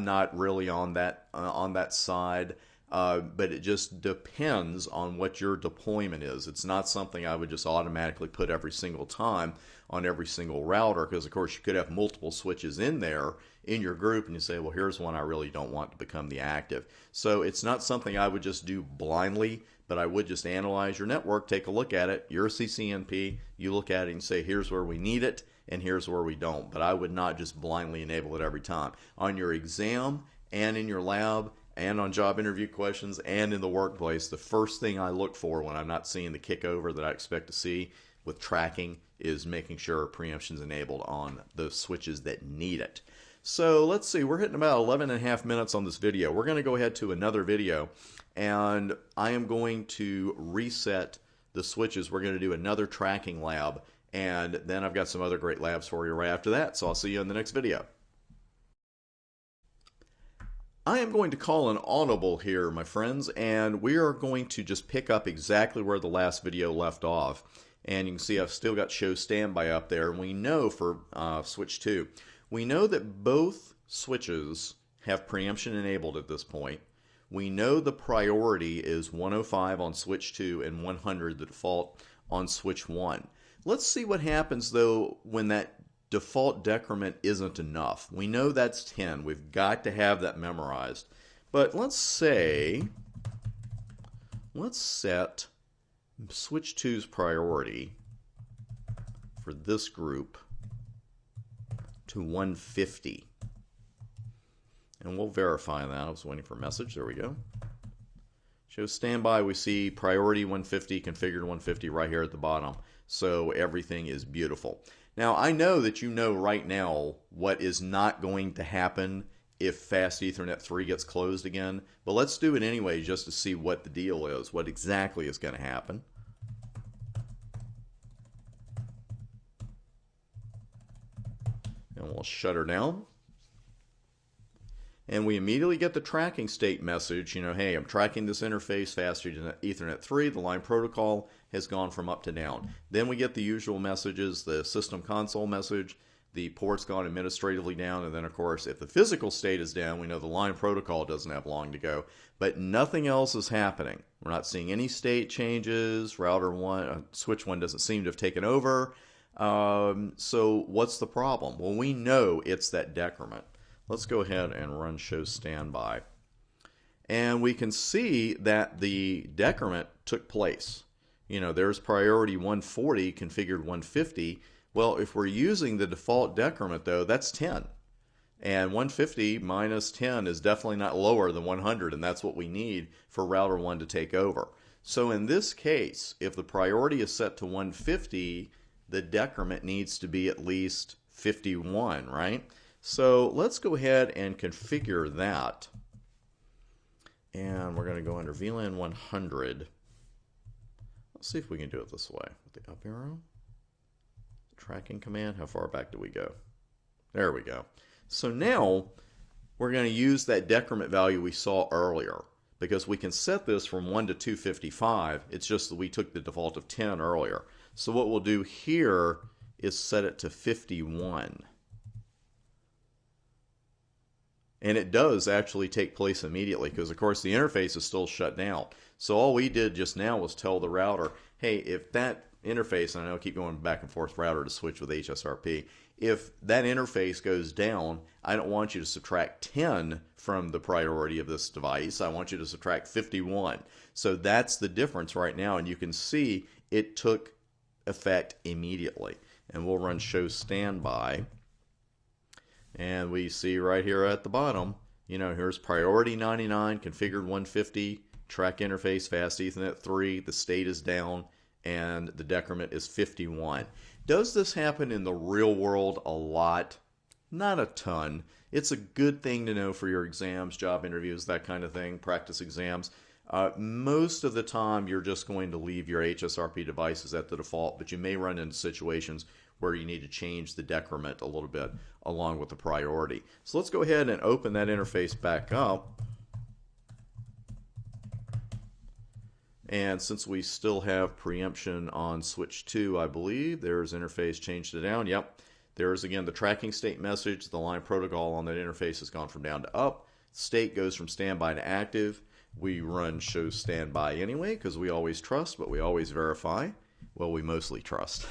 not really on that side. But it just depends on what your deployment is. It's not something I would just automatically put every single time on every single router, because of course you could have multiple switches in there in your group and you say, well, here's one I really don't want to become the active. So it's not something I would just do blindly, but I would just analyze your network, take a look at it. You're a CCNP, you look at it and say, here's where we need it and here's where we don't. But I would not just blindly enable it every time. On your exam and in your lab, and on job interview questions and in the workplace, the first thing I look for when I'm not seeing the kickover that I expect to see with tracking is making sure preemption is enabled on the switches that need it. So let's see, we're hitting about 11.5 minutes on this video. We're going to go ahead to another video, and I am going to reset the switches. We're going to do another tracking lab, and then I've got some other great labs for you right after that. So I'll see you in the next video. I am going to call an audible here, my friends, and we are going to just pick up exactly where the last video left off. And you can see I've still got show standby up there. And we know for switch 2, we know that both switches have preemption enabled at this point. We know the priority is 105 on switch 2 and 100, the default, on switch 1. Let's see what happens, though, when that default decrement isn't enough. We know that's 10. We've got to have that memorized. But let's set switch 2's priority for this group to 150. And we'll verify that. I was waiting for a message. There we go. Show standby. We see priority 150, configured 150 right here at the bottom. So everything is beautiful. Now, I know that you know right now what is not going to happen if Fast Ethernet 3 gets closed again, but let's do it anyway just to see what the deal is, what exactly is going to happen. And we'll shut her down. And we immediately get the tracking state message, you know, hey, I'm tracking this interface, Fast Ethernet 3, the line protocol has gone from up to down. Then we get the usual messages, the system console message, the port's gone administratively down, and then of course if the physical state is down, we know the line protocol doesn't have long to go, but nothing else is happening. We're not seeing any state changes, router 1, switch 1 doesn't seem to have taken over. So what's the problem? Well, we know it's that decrement. Let's go ahead and run show standby. And we can see that the decrement took place. You know, there's priority 140, configured 150. Well, if we're using the default decrement, though, that's 10. And 150 minus 10 is definitely not lower than 100, and that's what we need for router 1 to take over. So in this case, if the priority is set to 150, the decrement needs to be at least 51, right? So let's go ahead and configure that. And we're going to go under VLAN 100. Let's see if we can do it this way with the up arrow. tracking command. How far back do we go? There we go. So now we're going to use that decrement value we saw earlier, because we can set this from 1 to 255. It's just that we took the default of 10 earlier. So what we'll do here is set it to 51. And it does actually take place immediately because, of course, the interface is still shut down. So all we did just now was tell the router, hey, if that interface, and I know I keep going back and forth router to switch with HSRP, if that interface goes down, I don't want you to subtract 10 from the priority of this device. I want you to subtract 51. So that's the difference right now, and you can see it took effect immediately. And we'll run show standby. And we see right here at the bottom, here's priority 99, configured 150, track interface, fast Ethernet 3, the state is down, and the decrement is 51. Does this happen in the real world a lot? Not a ton. It's a good thing to know for your exams, job interviews, that kind of thing, practice exams. Most of the time, you're just going to leave your HSRP devices at the default, but you may run into situations where you need to change the decrement a little bit along with the priority. So let's go ahead and open that interface back up. And since we still have preemption on switch 2, I believe, there's interface changed to down. Yep. There's, again, the tracking state message. The line protocol on that interface has gone from down to up. State goes from standby to active. We run show standby anyway because we always trust, but we always verify. Well, we mostly trust.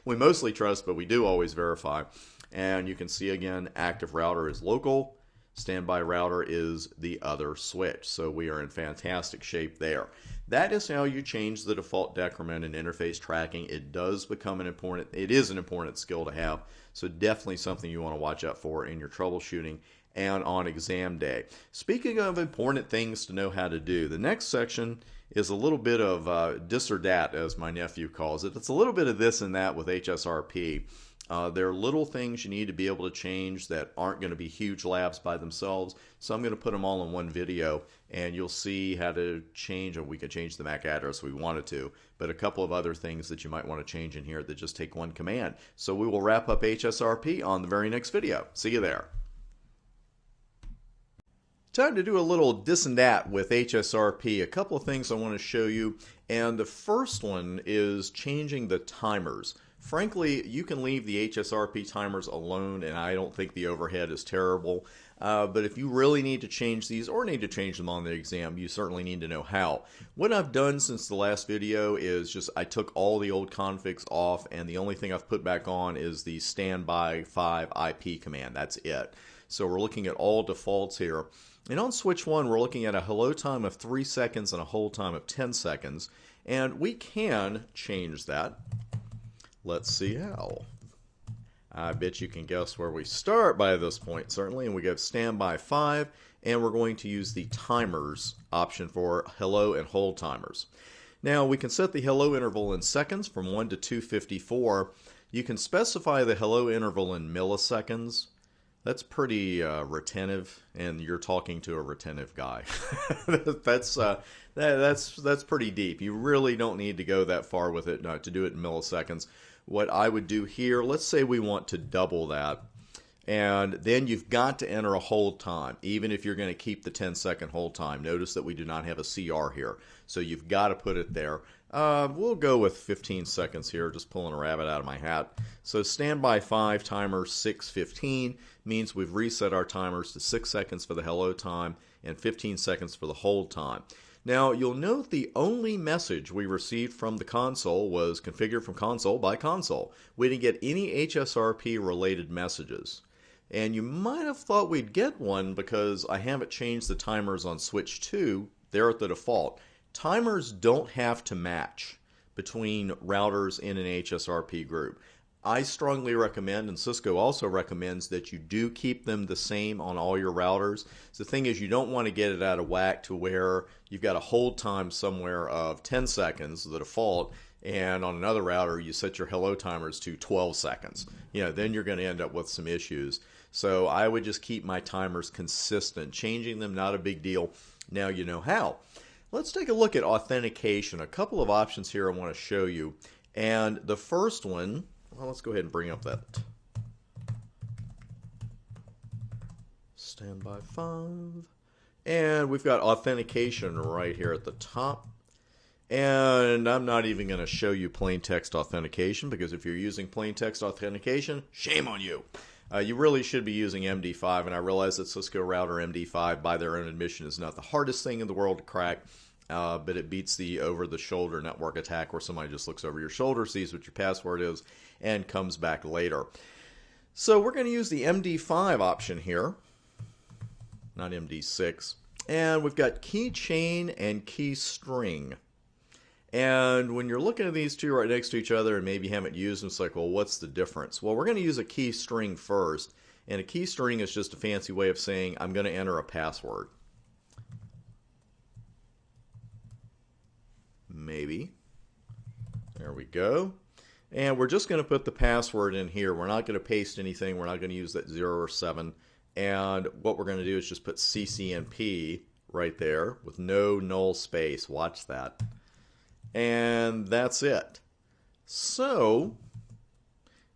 We mostly trust, but we do always verify. And you can see, again, active router is local. Standby router is the other switch. So we are in fantastic shape there. That is how you change the default decrement in interface tracking. It is an important skill to have. So definitely something you want to watch out for in your troubleshooting and on exam day. Speaking of important things to know how to do, the next section is a little bit of dis or dat, as my nephew calls it. It's a little bit of this and that with HSRP. There are little things you need to be able to change that aren't going to be huge labs by themselves. So I'm going to put them all in one video, and you'll see how to change, and we can change the MAC address if we wanted to, but a couple of other things that you might want to change in here that just take one command. So we will wrap up HSRP on the very next video. See you there. Time to do a little dis and dat with HSRP. A couple of things I want to show you, and the first one is changing the timers. Frankly, you can leave the HSRP timers alone, and I don't think the overhead is terrible. But if you really need to change these or need to change them on the exam, you certainly need to know how. What I've done since the last video is just I took all the old configs off, and the only thing I've put back on is the standby 5 IP command. That's it. So we're looking at all defaults here. And on switch 1, we're looking at a hello time of 3 seconds and a hold time of 10 seconds. And we can change that. Let's see how. I bet you can guess where we start by this point, certainly. And we go standby 5, and we're going to use the timers option for hello and hold timers. Now, we can set the hello interval in seconds from 1 to 254. You can specify the hello interval in milliseconds. That's pretty retentive, and you're talking to a retentive guy. That's pretty deep. You really don't need to go that far with it to do it in milliseconds. What I would do here, let's say we want to double that, and then you've got to enter a hold time, even if you're going to keep the 10-second hold time. Notice that we do not have a CR here, so you've got to put it there. We'll go with 15 seconds here, just pulling a rabbit out of my hat. So standby 5, timer 6:15 means we've reset our timers to 6 seconds for the hello time and 15 seconds for the hold time. Now, you'll note the only message we received from the console was configured from console by console. We didn't get any HSRP related messages. And you might have thought we'd get one because I haven't changed the timers on switch 2. They're at the default. Timers don't have to match between routers in an HSRP group. I strongly recommend, and Cisco also recommends, that you do keep them the same on all your routers. So the thing is, you don't want to get it out of whack to where you've got a hold time somewhere of 10 seconds, the default, and on another router you set your hello timers to 12 seconds. Then you're going to end up with some issues. So I would just keep my timers consistent. Changing them, not a big deal. Now you know how. Let's take a look at authentication. A couple of options here I want to show you. And the first one, Well, let's go ahead and bring up that standby 5. And we've got authentication right here at the top. And I'm not even going to show you plain text authentication, because if you're using plain text authentication, shame on you. You really should be using MD5, and I realize that Cisco router MD5, by their own admission, is not the hardest thing in the world to crack, but it beats the over-the-shoulder network attack where somebody just looks over your shoulder, sees what your password is, and comes back later. So we're going to use the MD5 option here, not MD6, and we've got key chain and key string. And when you're looking at these two right next to each other and maybe you haven't used them, it's like, well, what's the difference? Well, we're going to use a key string first. And a key string is just a fancy way of saying I'm going to enter a password. Maybe. There we go. And we're just going to put the password in here. We're not going to paste anything. We're not going to use that 0 or 7. And what we're going to do is just put CCNP right there with no null space. Watch that. And that's it. So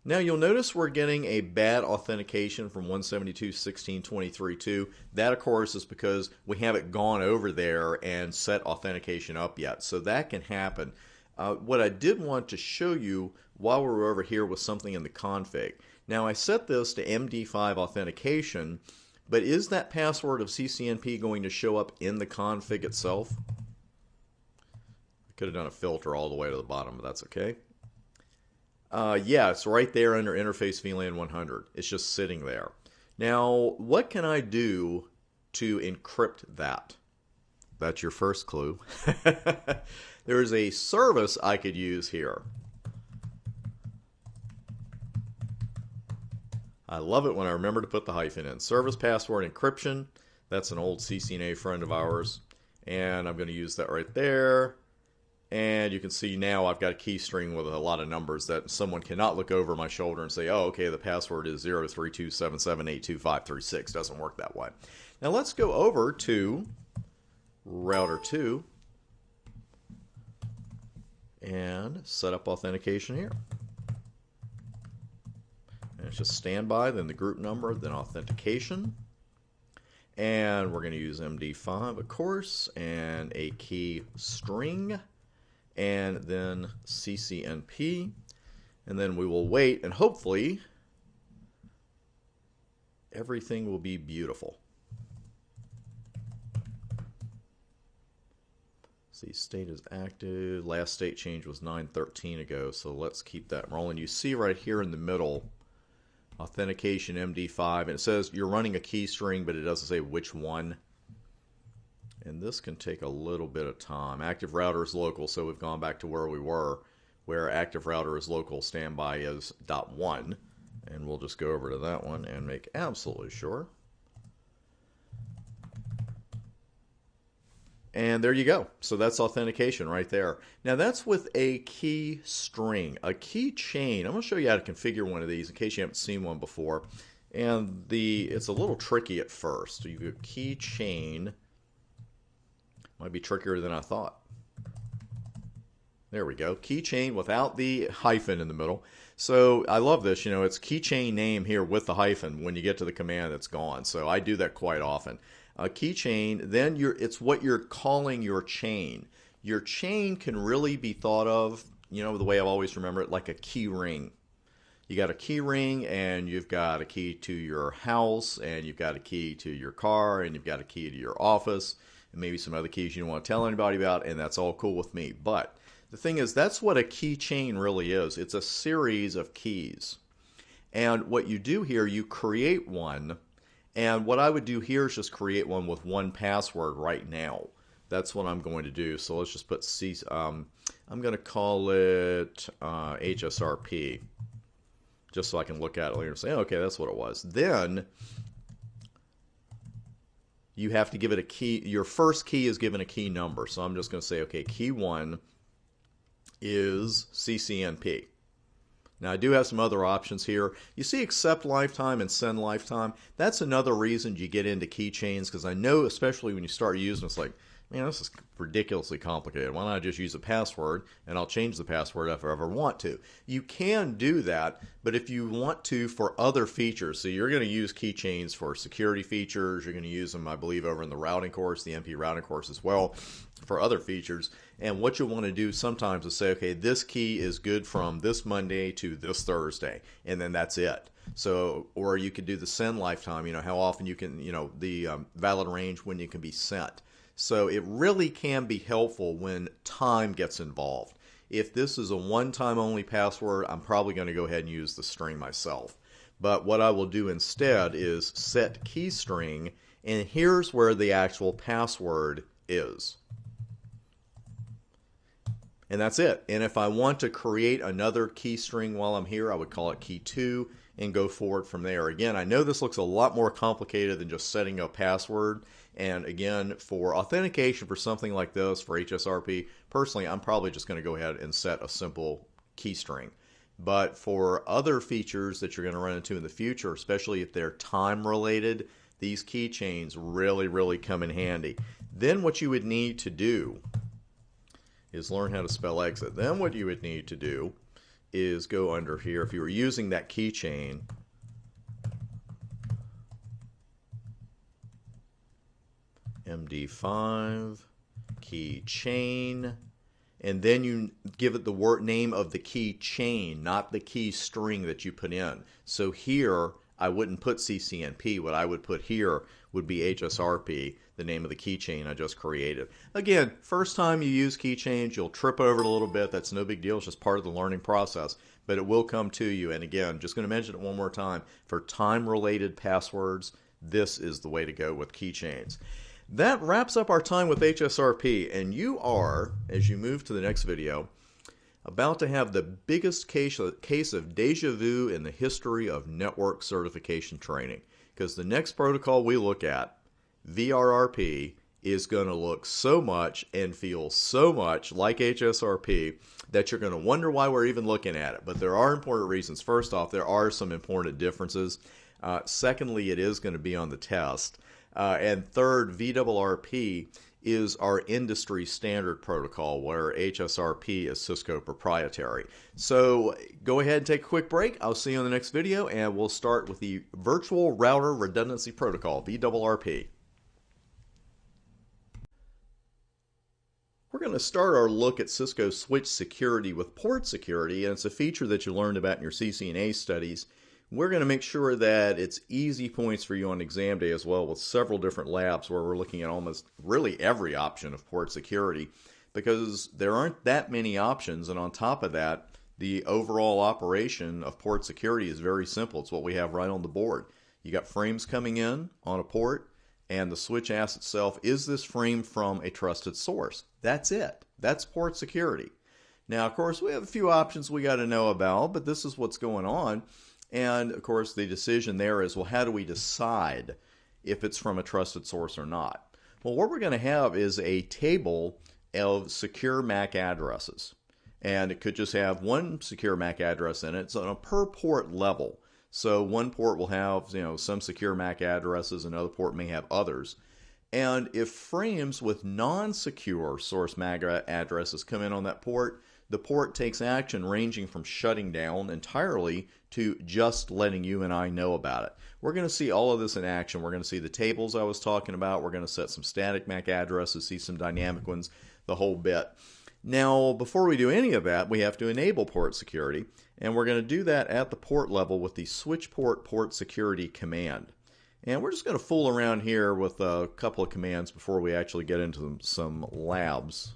now you'll notice we're getting a bad authentication from 172.16.23.2. That, of course, is because we haven't gone over there and set authentication up yet. So that can happen. What I did want to show you while we're over here was something in the config. Now I set this to MD5 authentication, but is that password of CCNP going to show up in the config itself? Could have done a filter all the way to the bottom, but that's okay. Yeah, it's right there under Interface VLAN 100. It's just sitting there. Now, what can I do to encrypt that? That's your first clue. There's a service I could use here. I love it when I remember to put the hyphen in. Service password encryption. That's an old CCNA friend of ours. And I'm going to use that right there. And you can see now I've got a key string with a lot of numbers that someone cannot look over my shoulder and say, oh, okay, the password is 03277822536. Doesn't work that way. Now let's go over to router 2 and set up authentication here. And it's just standby, then the group number, then authentication. And we're going to use MD5, of course, and a key string. And then CCNP, and then we will wait, and hopefully everything will be beautiful. See, state is active. Last state change was 9:13 ago, so let's keep that rolling. You see right here in the middle, authentication MD5, and it says you're running a key string, but it doesn't say which one. And this can take a little bit of time. Active router is local, so we've gone back to where we were, where active router is local, standby is .1. And we'll just go over to that one and make absolutely sure. And there you go. So that's authentication right there. Now that's with a key string. A key chain, I'm going to show you how to configure one of these in case you haven't seen one before. And it's a little tricky at first. So you go key chain. Might be trickier than I thought. There we go. Keychain without the hyphen in the middle. So I love this. You know, it's keychain name here with the hyphen. When you get to the command, it's gone. So I do that quite often. Keychain, then it's what you're calling your chain. Your chain can really be thought of, you know, the way I've always remembered it, like a key ring. You got a key ring, and you've got a key to your house, and you've got a key to your car, and you've got a key to your office. Maybe some other keys you don't want to tell anybody about, and that's all cool with me. But the thing is, that's what a keychain really is. It's a series of keys. And what you do here, you create one. And what I would do here is just create one with one password right now. That's what I'm going to do. So let's just put I'm going to call it HSRP. Just so I can look at it later and say, oh, okay, that's what it was. Then you have to give it a key. Your first key is given a key number. So I'm just going to say, okay, key 1 is CCNP. Now, I do have some other options here. You see accept lifetime and send lifetime. That's another reason you get into keychains, because I know, especially when you start using, it's like, man, this is ridiculously complicated. Why don't I just use a password and I'll change the password if I ever want to? You can do that, but if you want to for other features, so you're going to use keychains for security features, you're going to use them, I believe, over in the routing course, the MP routing course as well, for other features. And what you'll want to do sometimes is say, okay, this key is good from this Monday to this Thursday, and then that's it. So, or you could do the send lifetime, how often you can, the valid range when you can be sent. So it really can be helpful when time gets involved. If this is a one-time only password, I'm probably going to go ahead and use the string myself. But what I will do instead is set key string, and here's where the actual password is. And that's it. And if I want to create another key string while I'm here, I would call it key 2 and go forward from there. Again, I know this looks a lot more complicated than just setting a password. And again, for authentication for something like this, for HSRP, personally, I'm probably just going to go ahead and set a simple key string. But for other features that you're going to run into in the future, especially if they're time related, these keychains really, really come in handy. Then what you would need to do is learn how to spell exit. Then what you would need to do is go under here. If you were using that keychain, MD5 keychain, and then you give it the word name of the keychain, not the key string that you put in. So here I wouldn't put CCNP. What I would put here would be HSRP, the name of the keychain I just created. Again, first time you use keychains, you'll trip over it a little bit. That's no big deal. It's just part of the learning process, but it will come to you. And again, just going to mention it one more time. For time-related passwords, this is the way to go with keychains. That wraps up our time with HSRP, and you are, as you move to the next video, about to have the biggest case of deja vu in the history of network certification training. Because the next protocol we look at, VRRP, is going to look so much and feel so much like HSRP that you're going to wonder why we're even looking at it. But there are important reasons. First off, there are some important differences. Secondly, it is going to be on the test. And third, VRRP is our industry standard protocol, where HSRP is Cisco proprietary. So go ahead and take a quick break. I'll see you in the next video, and we'll start with the Virtual Router Redundancy Protocol, VRRP. We're going to start our look at Cisco switch security with port security, and it's a feature that you learned about in your CCNA studies. We're going to make sure that it's easy points for you on exam day as well, with several different labs where we're looking at almost really every option of port security, because there aren't that many options. And on top of that, the overall operation of port security is very simple. It's what we have right on the board. You got frames coming in on a port, and the switch asks itself, is this frame from a trusted source? That's it. That's port security. Now, of course, we have a few options we got to know about, but this is what's going on. And, of course, the decision there is, well, how do we decide if it's from a trusted source or not? Well, what we're going to have is a table of secure MAC addresses. And it could just have one secure MAC address in it. It's on a per port level. So one port will have, some secure MAC addresses, another port may have others. And if frames with non-secure source MAC addresses come in on that port, the port takes action ranging from shutting down entirely to just letting you and I know about it. We're going to see all of this in action. We're going to see the tables I was talking about. We're going to set some static MAC addresses, see some dynamic ones, the whole bit. Now, before we do any of that, we have to enable port security, and we're going to do that at the port level with the switch port security command. And we're just going to fool around here with a couple of commands before we actually get into some labs.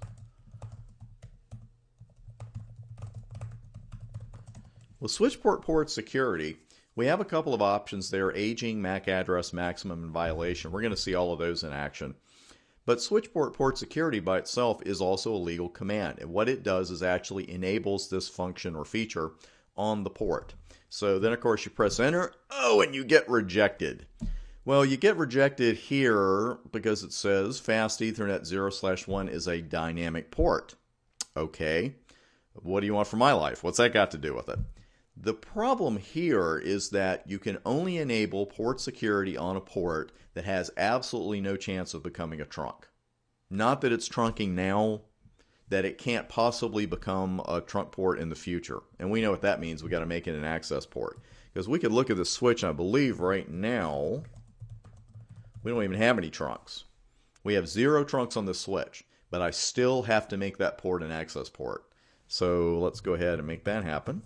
With switch port security, we have a couple of options there: aging, MAC address, maximum, and violation. We're going to see all of those in action. But switch port security by itself is also a legal command. And what it does is actually enables this function or feature on the port. So then, of course, you press enter. Oh, and you get rejected. Well, you get rejected here because it says fast Ethernet 0/1 is a dynamic port. Okay, what do you want for my life? What's that got to do with it? The problem here is that you can only enable port security on a port that has absolutely no chance of becoming a trunk. Not that it's trunking now, that it can't possibly become a trunk port in the future. And we know what that means. We got to make it an access port. Because we could look at the switch, and I believe right now we don't even have any trunks. We have 0 trunks on the switch, but I still have to make that port an access port. So let's go ahead and make that happen.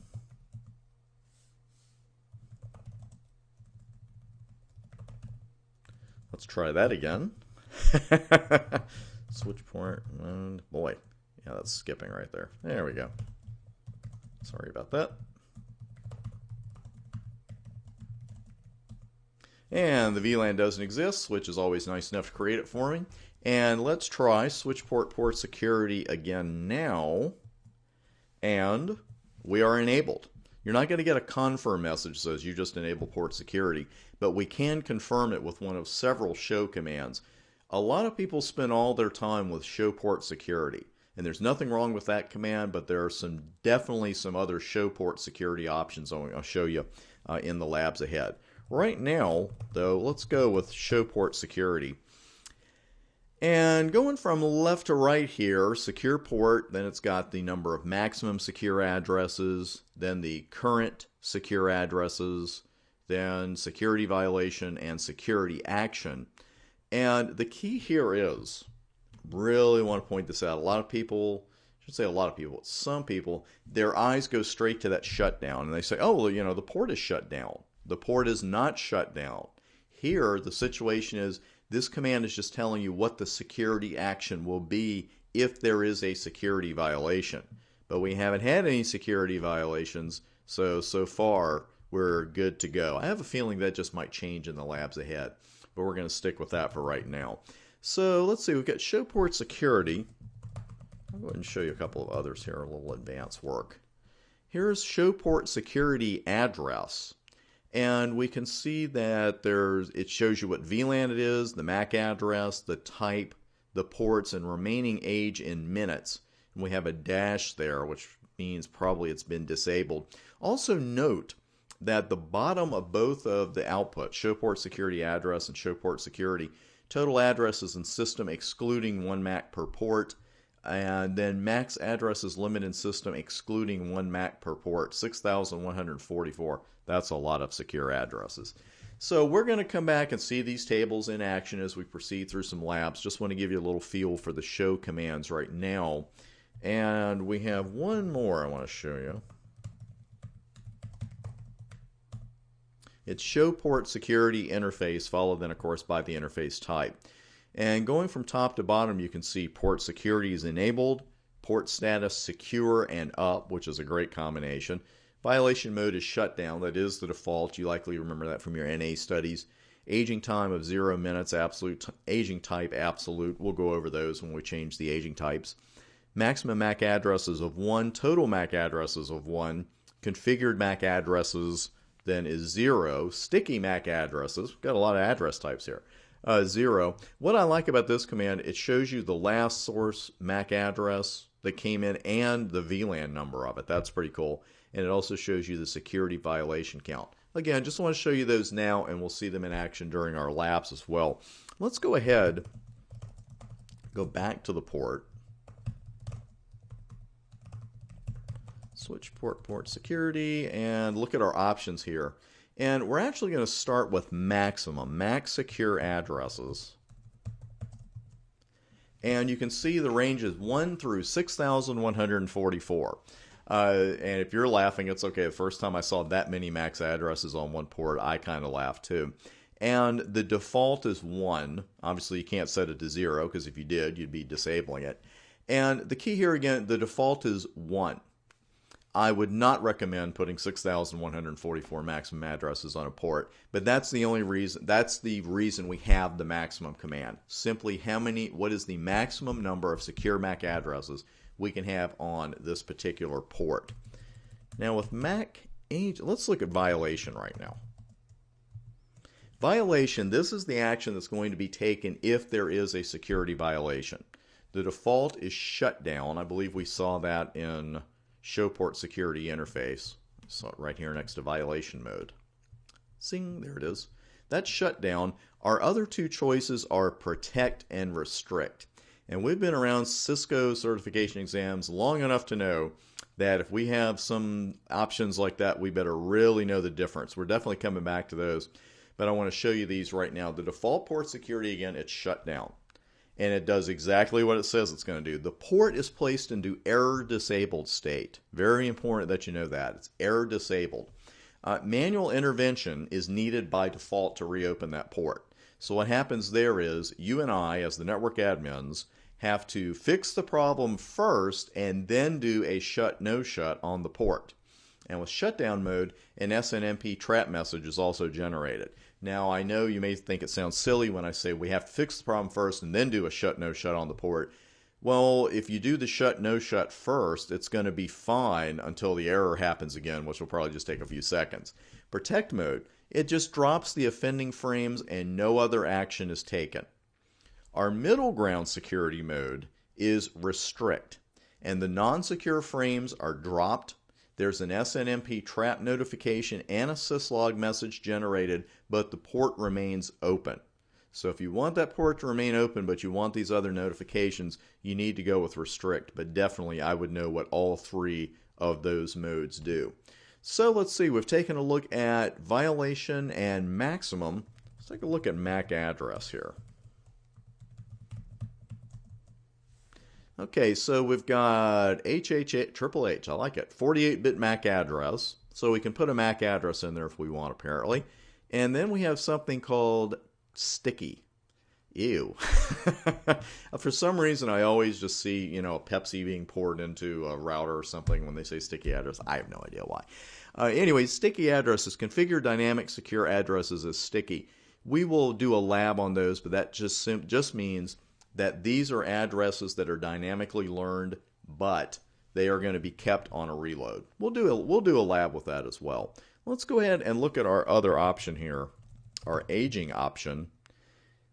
Let's try that again. Switch port, and boy, yeah, that's skipping right there. There we go. Sorry about that. And the VLAN doesn't exist, which is always nice enough to create it for me. And let's try switch port security again now. And we are enabled. You're not going to get a confirm message that says you just enabled port security, but we can confirm it with one of several show commands. A lot of people spend all their time with show port security, and there's nothing wrong with that command, but there are definitely some other show port security options I'll show you in the labs ahead. Right now, though, let's go with show port security. And going from left to right here, secure port, then it's got the number of maximum secure addresses, then the current secure addresses, then security violation and security action. And the key here is, really want to point this out, a lot of people, I should say a lot of people, some people, their eyes go straight to that shutdown, and they say, oh, well, you know, the port is shut down. The port is not shut down. Here, the situation is, this command is just telling you what the security action will be if there is a security violation. But we haven't had any security violations, so far we're good to go. I have a feeling that just might change in the labs ahead, but we're going to stick with that for right now. So let's see, we've got show port security. I'll go ahead and show you a couple of others here, a little advanced work. Here's show port security address. And we can see that it shows you what VLAN it is, the MAC address, the type, the ports, and remaining age in minutes. And we have a dash there, which means probably it's been disabled. Also note that the bottom of both of the outputs, show port security address and show port security, total addresses in system excluding 1 MAC per port, and then max addresses limit in system excluding 1 MAC per port, 6,144. That's a lot of secure addresses. So we're going to come back and see these tables in action as we proceed through some labs. Just want to give you a little feel for the show commands right now. And we have one more I want to show you. It's show port security interface, followed then of course by the interface type. And going from top to bottom, you can see port security is enabled, port status secure and up, which is a great combination. Violation mode is shut down. That is the default. You likely remember that from your NA studies. Aging time of 0 minutes, absolute. Aging type, absolute. We'll go over those when we change the aging types. Maximum MAC addresses of 1, total MAC addresses of 1. Configured MAC addresses then is 0. Sticky MAC addresses, we've got a lot of address types here, 0. What I like about this command, it shows you the last source MAC address that came in and the VLAN number of it. That's pretty cool. And it also shows you the security violation count. Again, just want to show you those now, and we'll see them in action during our labs as well. Let's go ahead, go back to the port. Switch port security, and look at our options here. And we're actually going to start with maximum, max secure addresses. And you can see the range is 1 through 6,144. And if you're laughing, it's okay. The first time I saw that many max addresses on one port, I kind of laughed too. And the default is 1. Obviously, you can't set it to 0, because if you did, you'd be disabling it. And the key here again, the default is 1. I would not recommend putting 6,144 maximum addresses on a port, but that's the only reason. That's the reason we have the maximum command. Simply, what is the maximum number of secure MAC addresses we can have on this particular port. Now with MAC age, let's look at violation right now. Violation, this is the action that's going to be taken if there is a security violation. The default is shut down. I believe we saw that in show port security interface. I saw it right here next to violation mode. Zing, there it is. That's shut down. Our other two choices are protect and restrict. And we've been around Cisco certification exams long enough to know that if we have some options like that, we better really know the difference. We're definitely coming back to those, but I want to show you these right now. The default port security, again, it's shut down, and it does exactly what it says it's going to do. The port is placed into error disabled state. Very important that you know that. It's error disabled. Manual intervention is needed by default to reopen that port. So what happens there is you and I, as the network admins, have to fix the problem first and then do a shut no shut on the port. And with shutdown mode, an SNMP trap message is also generated. Now I know you may think it sounds silly when I say we have to fix the problem first and then do a shut no shut on the port. Well, if you do the shut no shut first, it's going to be fine until the error happens again, which will probably just take a few seconds. Protect mode, it just drops the offending frames and no other action is taken. Our middle ground security mode is restrict, and the non-secure frames are dropped. There's an SNMP trap notification and a syslog message generated, but the port remains open. So if you want that port to remain open, but you want these other notifications, you need to go with restrict, but definitely I would know what all three of those modes do. So let's see, we've taken a look at violation and maximum. Let's take a look at MAC address here. Okay, so we've got Triple H, I like it, 48-bit MAC address. So we can put a MAC address in there if we want, apparently. And then we have something called sticky. Ew. For some reason, I always just see, Pepsi being poured into a router or something when they say sticky address. I have no idea why. Anyway, sticky addresses, configure dynamic secure addresses as sticky. We will do a lab on those, but that just means that these are addresses that are dynamically learned, but they are going to be kept on a reload. We'll do a lab with that as well. Let's go ahead and look at our other option here, our aging option.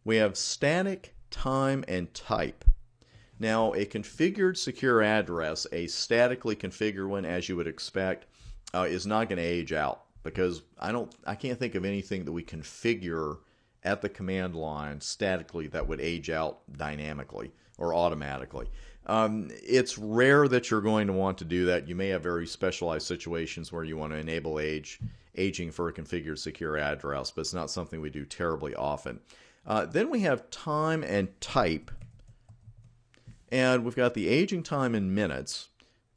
We have static, time, and type. Now, a configured secure address, a statically configured one, as you would expect, is not going to age out, because I can't think of anything that we configure at the command line statically that would age out dynamically or automatically. It's rare that you're going to want to do that. You may have very specialized situations where you want to enable aging for a configured secure address, but it's not something we do terribly often. Then we have time and type, and we've got the aging time in minutes,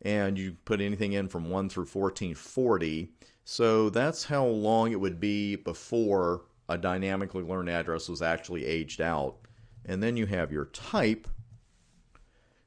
and you put anything in from 1 through 1440, so that's how long it would be before a dynamically learned address was actually aged out. And then you have your type,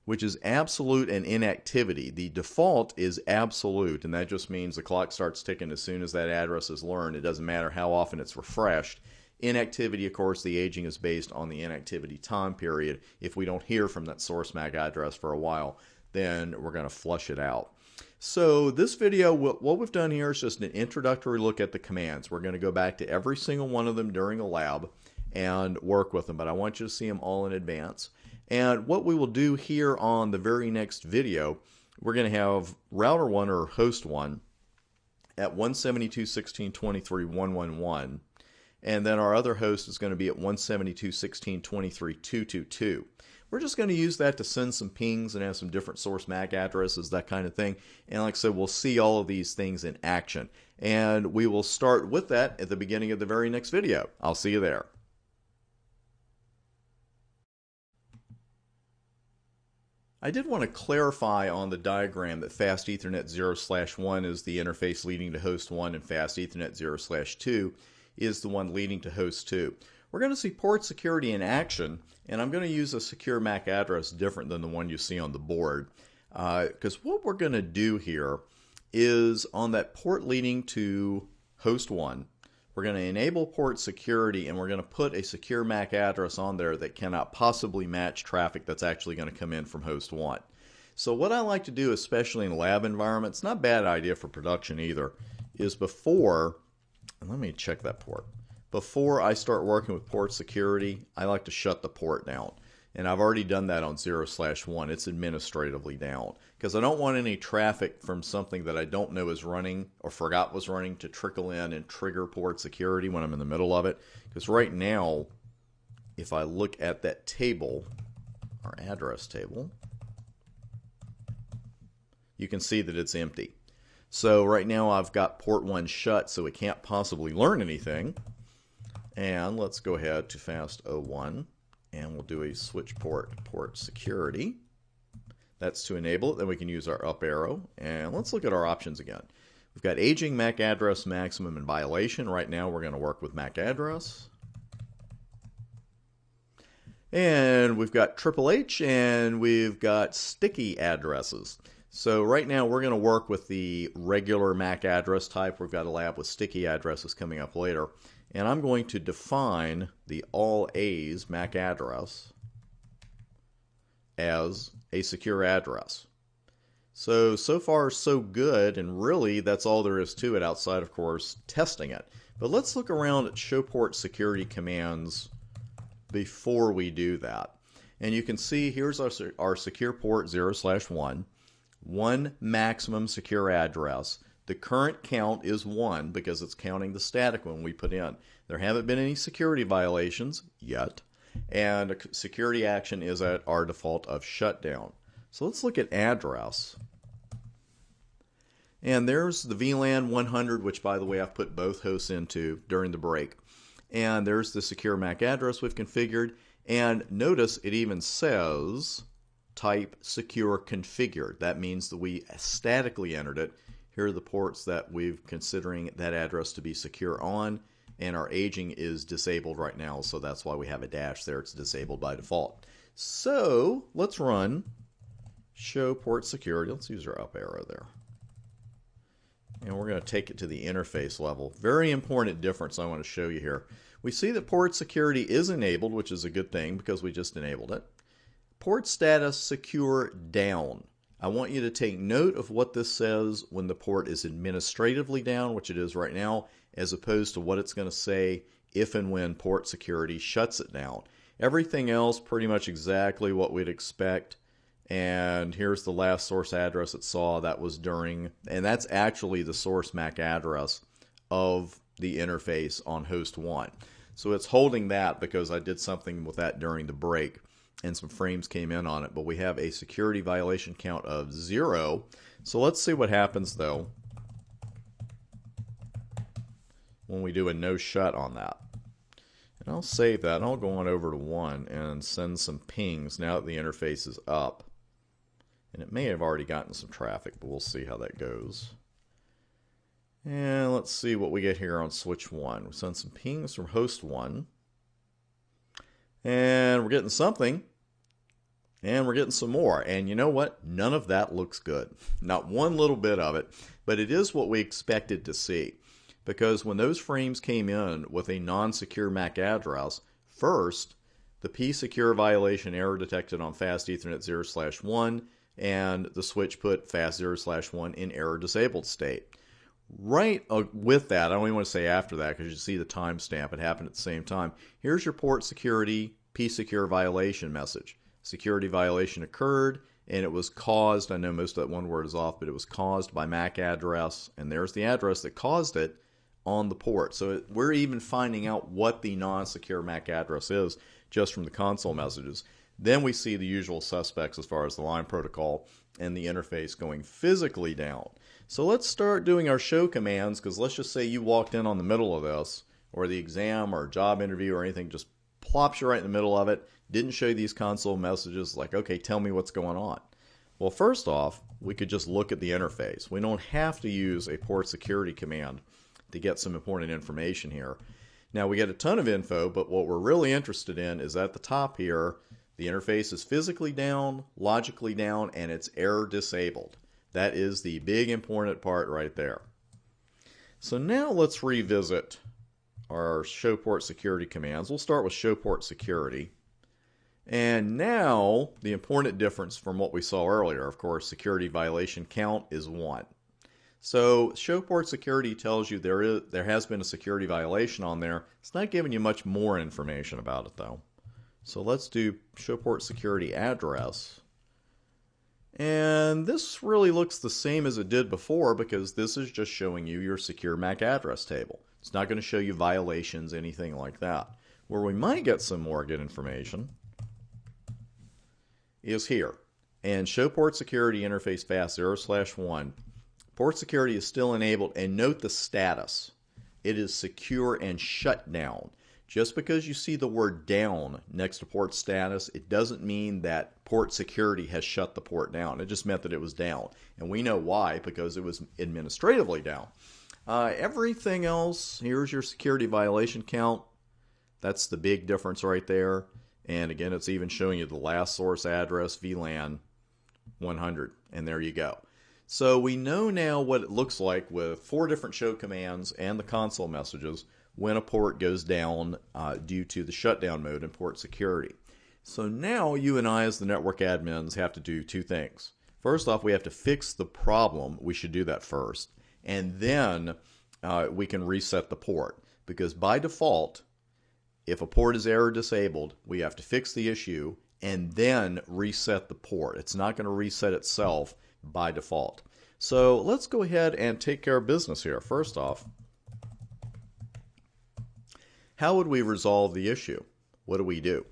which is absolute and inactivity. The default is absolute, and that just means the clock starts ticking as soon as that address is learned. It doesn't matter how often it's refreshed. Inactivity, of course, the aging is based on the inactivity time period. If we don't hear from that source MAC address for a while, then we're going to flush it out. So this video, what we've done here is just an introductory look at the commands. We're going to go back to every single one of them during a lab and work with them, but I want you to see them all in advance. And what we will do here on the very next video, we're going to have router 1 or host 1 at 172.16.23.111, and then our other host is going to be at 172.16.23.222. We're just going to use that to send some pings and have some different source MAC addresses, that kind of thing. And like I said, we'll see all of these things in action. And we will start with that at the beginning of the very next video. I'll see you there. I did want to clarify on the diagram that Fast Ethernet 0/1 is the interface leading to host 1 and Fast Ethernet 0/2 is the one leading to host 2. We're going to see port security in action, and I'm going to use a secure MAC address different than the one you see on the board. Because what we're going to do here is on that port leading to host 1, we're going to enable port security, and we're going to put a secure MAC address on there that cannot possibly match traffic that's actually going to come in from host 1. So what I like to do, especially in lab environments, not a bad idea for production either, is before, let me check that port. Before I start working with port security, I like to shut the port down. And I've already done that on 0/1. It's administratively down, because I don't want any traffic from something that I don't know is running or forgot was running to trickle in and trigger port security when I'm in the middle of it. Because right now, if I look at that table, our address table, you can see that it's empty. So right now I've got port 1 shut, so it can't possibly learn anything. And let's go ahead to fast 01, and we'll do a switch port security. That's to enable it. Then we can use our up arrow. And let's look at our options again. We've got aging, MAC address, maximum, and violation. Right now we're going to work with MAC address. And we've got Triple H, and we've got sticky addresses. So right now we're going to work with the regular MAC address type. We've got a lab with sticky addresses coming up later. And I'm going to define the all A's MAC address as a secure address. So far so good, and really that's all there is to it outside, of course, testing it. But let's look around at show port security commands before we do that. And you can see here's our secure port 0/1, one maximum secure address. The current count is 1 because it's counting the static one we put in. There haven't been any security violations yet, and a security action is at our default of shutdown. So let's look at address. And there's the VLAN 100, which by the way I've put both hosts into during the break. And there's the secure MAC address we've configured. And notice it even says type secure configured. That means that we statically entered it. Here are the ports that we're considering that address to be secure on, and our aging is disabled right now, so that's why we have a dash there. It's disabled by default. So let's run show port security. Let's use our up arrow there. And we're going to take it to the interface level. Very important difference I want to show you here. We see that port security is enabled, which is a good thing because we just enabled it. Port status secure down. I want you to take note of what this says when the port is administratively down, which it is right now, as opposed to what it's going to say if and when port security shuts it down. Everything else pretty much exactly what we'd expect. And here's the last source address it saw. That was during, and that's actually the source MAC address of the interface on host 1. So it's holding that because I did something with that during the break and some frames came in on it. But we have a security violation count of 0. So let's see what happens though when we do a no shut on that. And I'll save that. I'll go on over to 1 and send some pings now that the interface is up. And it may have already gotten some traffic, but we'll see how that goes. And let's see what we get here on switch 1. We send some pings from host 1. And we're getting something. And we're getting some more. And you know what? None of that looks good. Not one little bit of it. But it is what we expected to see. Because when those frames came in with a non-secure MAC address, first, the P-secure violation error detected on fast Ethernet 0/1, and the switch put fast 0/1 in error disabled state. Right with that, I don't even want to say after that because you see the timestamp. It happened at the same time. Here's your port security P-secure violation message. Security violation occurred, and it was caused, I know most of that one word is off, but it was caused by MAC address, and there's the address that caused it on the port. So we're even finding out what the non-secure MAC address is just from the console messages. Then we see the usual suspects as far as the line protocol and the interface going physically down. So let's start doing our show commands, because let's just say you walked in on the middle of this, or the exam or job interview or anything just plops you right in the middle of it, didn't show you these console messages like, okay, tell me what's going on. Well, first off, we could just look at the interface. We don't have to use a port security command to get some important information here. Now, we get a ton of info, but what we're really interested in is at the top here, the interface is physically down, logically down, and it's error disabled. That is the big important part right there. So now let's revisit our show port security commands. We'll start with show port security. And now the important difference from what we saw earlier, of course, security violation count is 1. So show port security tells you there has been a security violation on there. It's not giving you much more information about it though. So let's do show port security address. And this really looks the same as it did before because this is just showing you your secure MAC address table. It's not going to show you violations, anything like that. Where we might get some more good information is here. And show port security interface fast 0/1. Port security is still enabled, and note the status. It is secure and shut down. Just because you see the word down next to port status, it doesn't mean that port security has shut the port down. It just meant that it was down. And we know why, because it was administratively down. Everything else, here's your security violation count. That's the big difference right there. And again, it's even showing you the last source address, VLAN 100. And there you go. So we know now what it looks like with 4 different show commands and the console messages when a port goes down due to the shutdown mode in port security. So now you and I as the network admins have to do 2 things. First off, we have to fix the problem. We should do that first. And then we can reset the port. Because by default, if a port is error disabled, we have to fix the issue and then reset the port. It's not going to reset itself by default. So let's go ahead and take care of business here. First off, how would we resolve the issue? What do?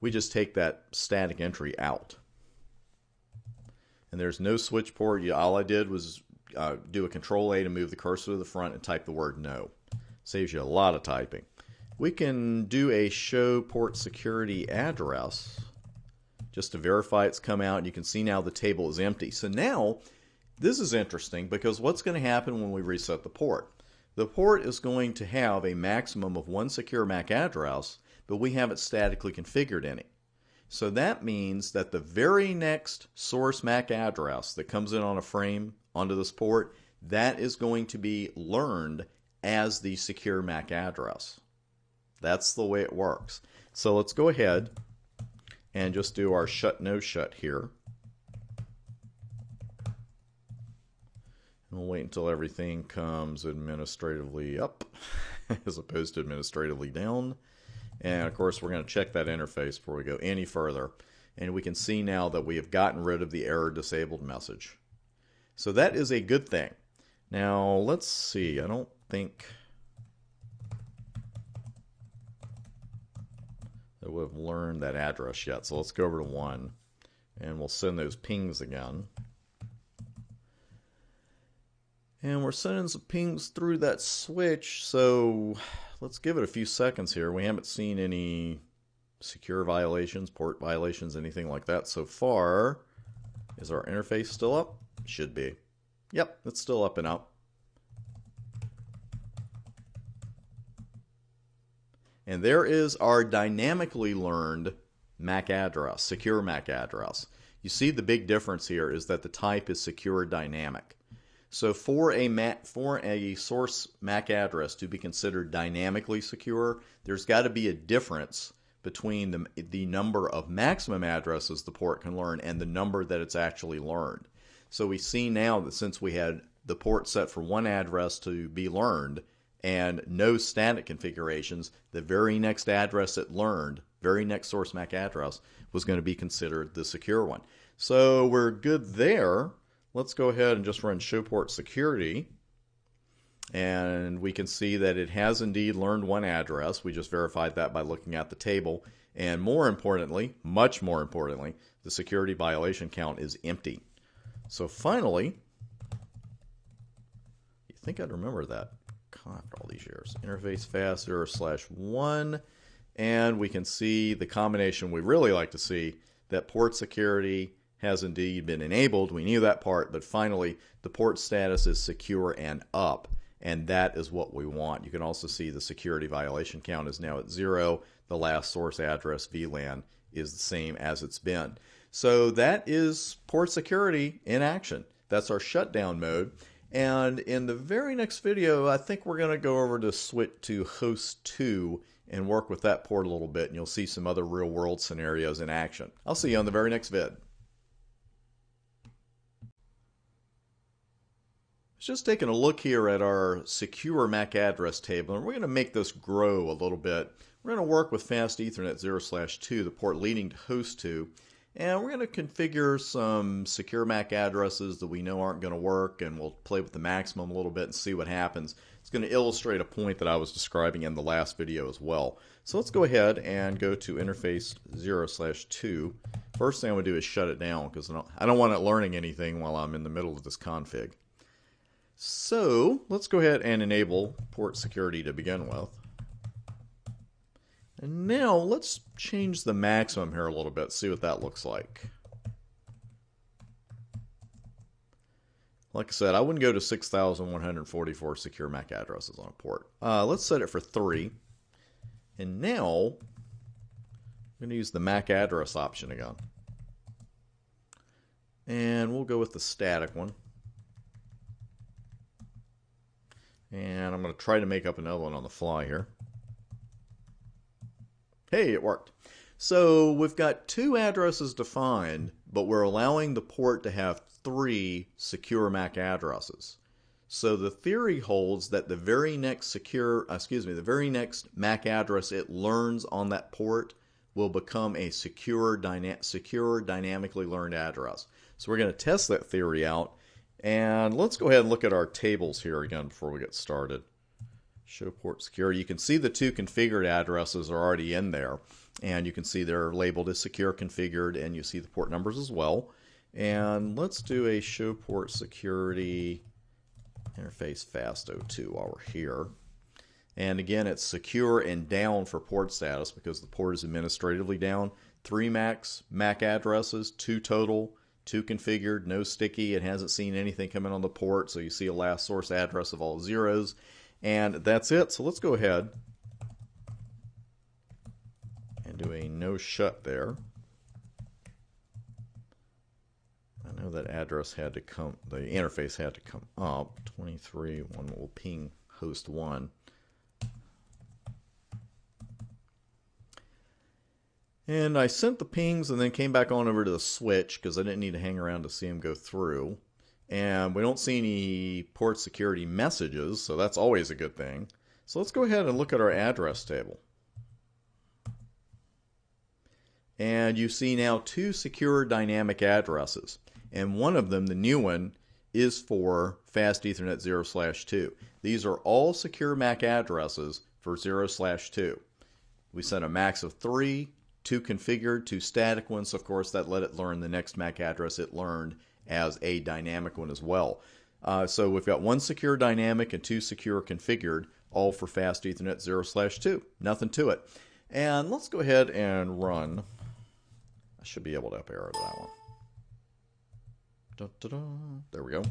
We just take that static entry out. And there's no switch port. All I did was do a Control-A to move the cursor to the front and type the word no. Saves you a lot of typing. We can do a show port security address just to verify it's come out. And you can see now the table is empty. So now, this is interesting because what's going to happen when we reset the port? The port is going to have a maximum of 1 secure MAC address, but we have it statically configured in it. So that means that the very next source MAC address that comes in on a frame onto this port, that is going to be learned as the secure MAC address. That's the way it works. So let's go ahead and just do our shut no shut here. And we'll wait until everything comes administratively up as opposed to administratively down. And of course, we're going to check that interface before we go any further. And we can see now that we have gotten rid of the error disabled message. So that is a good thing. Now, let's see. I don't think that we've learned that address yet. So let's go over to 1. And we'll send those pings again. And we're sending some pings through that switch, so let's give it a few seconds here. We haven't seen any secure violations, port violations, anything like that so far. Is our interface still up? Should be. Yep, it's still up and up. And there is our dynamically learned MAC address, secure MAC address. You see the big difference here is that the type is secure dynamic. So for a source MAC address to be considered dynamically secure, there's got to be a difference between the number of maximum addresses the port can learn and the number that it's actually learned. So we see now that since we had the port set for 1 address to be learned and no static configurations, the very next address it learned, very next source MAC address, was going to be considered the secure one. So we're good there. Let's go ahead and just run show port security. And we can see that it has indeed learned 1 address. We just verified that by looking at the table. And more importantly, much more importantly, the security violation count is empty. So finally, you think I'd remember that after all these years. Interface fast 0/1. And we can see the combination we really like to see, that port security has indeed been enabled. We knew that part, but finally the port status is secure and up, and that is what we want. You can also see the security violation count is now at 0. The last source address, VLAN, is the same as it's been. So that is port security in action. That's our shutdown mode. And in the very next video, I think we're going to go over to switch to host 2 and work with that port a little bit, and you'll see some other real world scenarios in action. I'll see you on the very next vid. Just taking a look here at our secure MAC address table, and we're going to make this grow a little bit. We're going to work with fast Ethernet 0/2, the port leading to host 2, And we're going to configure some secure MAC addresses that we know aren't going to work, and we'll play with the maximum a little bit and see what happens. It's going to illustrate a point that I was describing in the last video as well. So let's go ahead and go to interface 0/2. First thing I'm going to do is shut it down because I don't want it learning anything while I'm in the middle of this config. So let's go ahead and enable port security to begin with. And now let's change the maximum here a little bit, see what that looks like. Like I said, I wouldn't go to 6,144 secure MAC addresses on a port. Let's set it for 3. And now I'm going to use the MAC address option again. And we'll go with the static one. And I'm going to try to make up another one on the fly here. Hey, it worked. So we've got 2 addresses defined, but we're allowing the port to have 3 secure MAC addresses. So the theory holds that the very next the very next MAC address it learns on that port will become a secure dynamically learned address. So we're going to test that theory out, and let's go ahead and look at our tables here again before we get started. Show port security. You can see the 2 configured addresses are already in there, and you can see they're labeled as secure configured, and you see the port numbers as well. And let's do a show port security interface fast02 while we're here. And again, it's secure and down for port status because the port is administratively down. 3 MAC addresses, 2 total, 2 configured, no sticky. It hasn't seen anything come in on the port, so you see a last source address of all zeros. And that's it. So let's go ahead and do a no shut there. I know that address had to come, the interface had to come up. 23, one will ping host 1. And I sent the pings and then came back on over to the switch because I didn't need to hang around to see them go through. And we don't see any port security messages, so that's always a good thing. So let's go ahead and look at our address table. And you see now 2 secure dynamic addresses. And one of them, the new one, is for Fast Ethernet 0/2. These are all secure MAC addresses for 0/2. We sent a max of 3, 2 configured, 2 static ones. Of course, that let it learn the next MAC address it learned as a dynamic one as well. So we've got 1 secure dynamic and 2 secure configured, all for Fast Ethernet 0/2. Nothing to it. And let's go ahead and run. I should be able to up arrow to that one. There we go.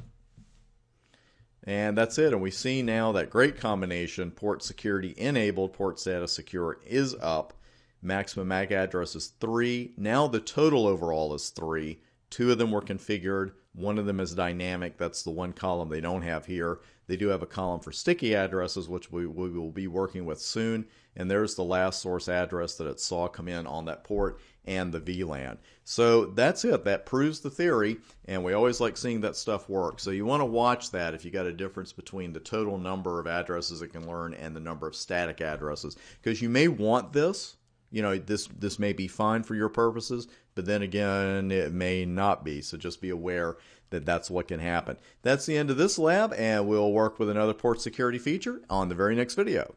And that's it. And we see now that great combination, port security enabled, port status secure is up. Maximum MAC address is 3. Now the total overall is 3. 2 of them were configured. 1 of them is dynamic. That's the one column they don't have here. They do have a column for sticky addresses, which we will be working with soon. And there's the last source address that it saw come in on that port and the VLAN. So that's it. That proves the theory. And we always like seeing that stuff work. So you want to watch that if you got a difference between the total number of addresses it can learn and the number of static addresses. Because you may want this. You know, this may be fine for your purposes, but then again, it may not be. So just be aware that that's what can happen. That's the end of this lab, and we'll work with another port security feature on the very next video.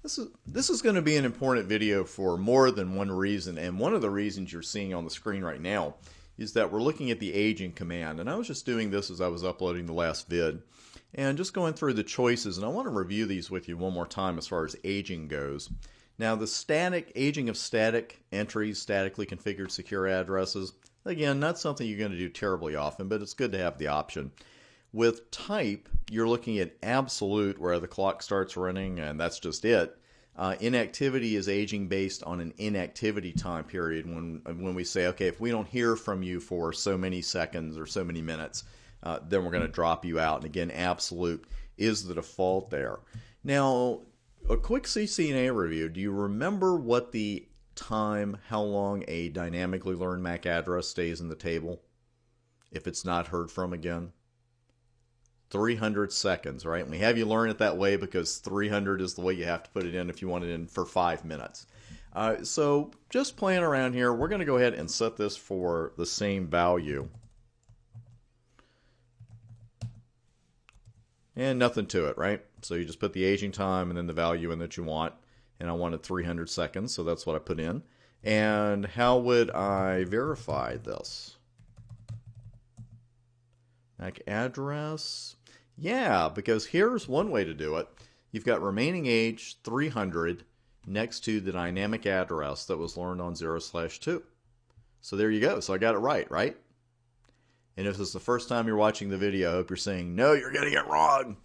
This is going to be an important video for more than one reason, and one of the reasons you're seeing on the screen right now is that we're looking at the aging command. And I was just doing this as I was uploading the last vid. And just going through the choices, and I want to review these with you one more time as far as aging goes. Now, the aging of static entries, statically configured secure addresses, again, not something you're going to do terribly often, but it's good to have the option. With type, you're looking at absolute, where the clock starts running, and that's just it. Inactivity is aging based on an inactivity time period when we say, okay, if we don't hear from you for so many seconds or so many minutes, then we're going to drop you out. And again, absolute is the default there. Now, a quick CCNA review. Do you remember what the time, how long a dynamically learned MAC address stays in the table if it's not heard from again? 300 seconds, right? And we have you learn it that way because 300 is the way you have to put it in if you want it in for 5 minutes. So just playing around here, we're going to go ahead and set this for the same value. And nothing to it, right? So you just put the aging time and then the value in that you want. And I wanted 300 seconds, so that's what I put in. And how would I verify this? MAC address. Yeah, because here's one way to do it. You've got remaining age 300 next to the dynamic address that was learned on 0/2. So there you go. So I got it right, right? And if this is the first time you're watching the video, I hope you're saying, no, you're getting it wrong.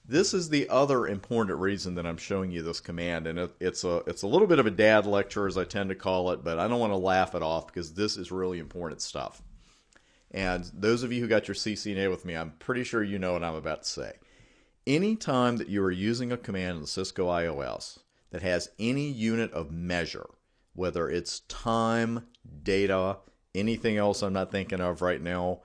This is the other important reason that I'm showing you this command. And it's a little bit of a dad lecture, as I tend to call it, but I don't want to laugh it off because this is really important stuff. And those of you who got your CCNA with me, I'm pretty sure you know what I'm about to say. Anytime that you are using a command in the Cisco iOS that has any unit of measure, whether it's time, data, anything else I'm not thinking of right now,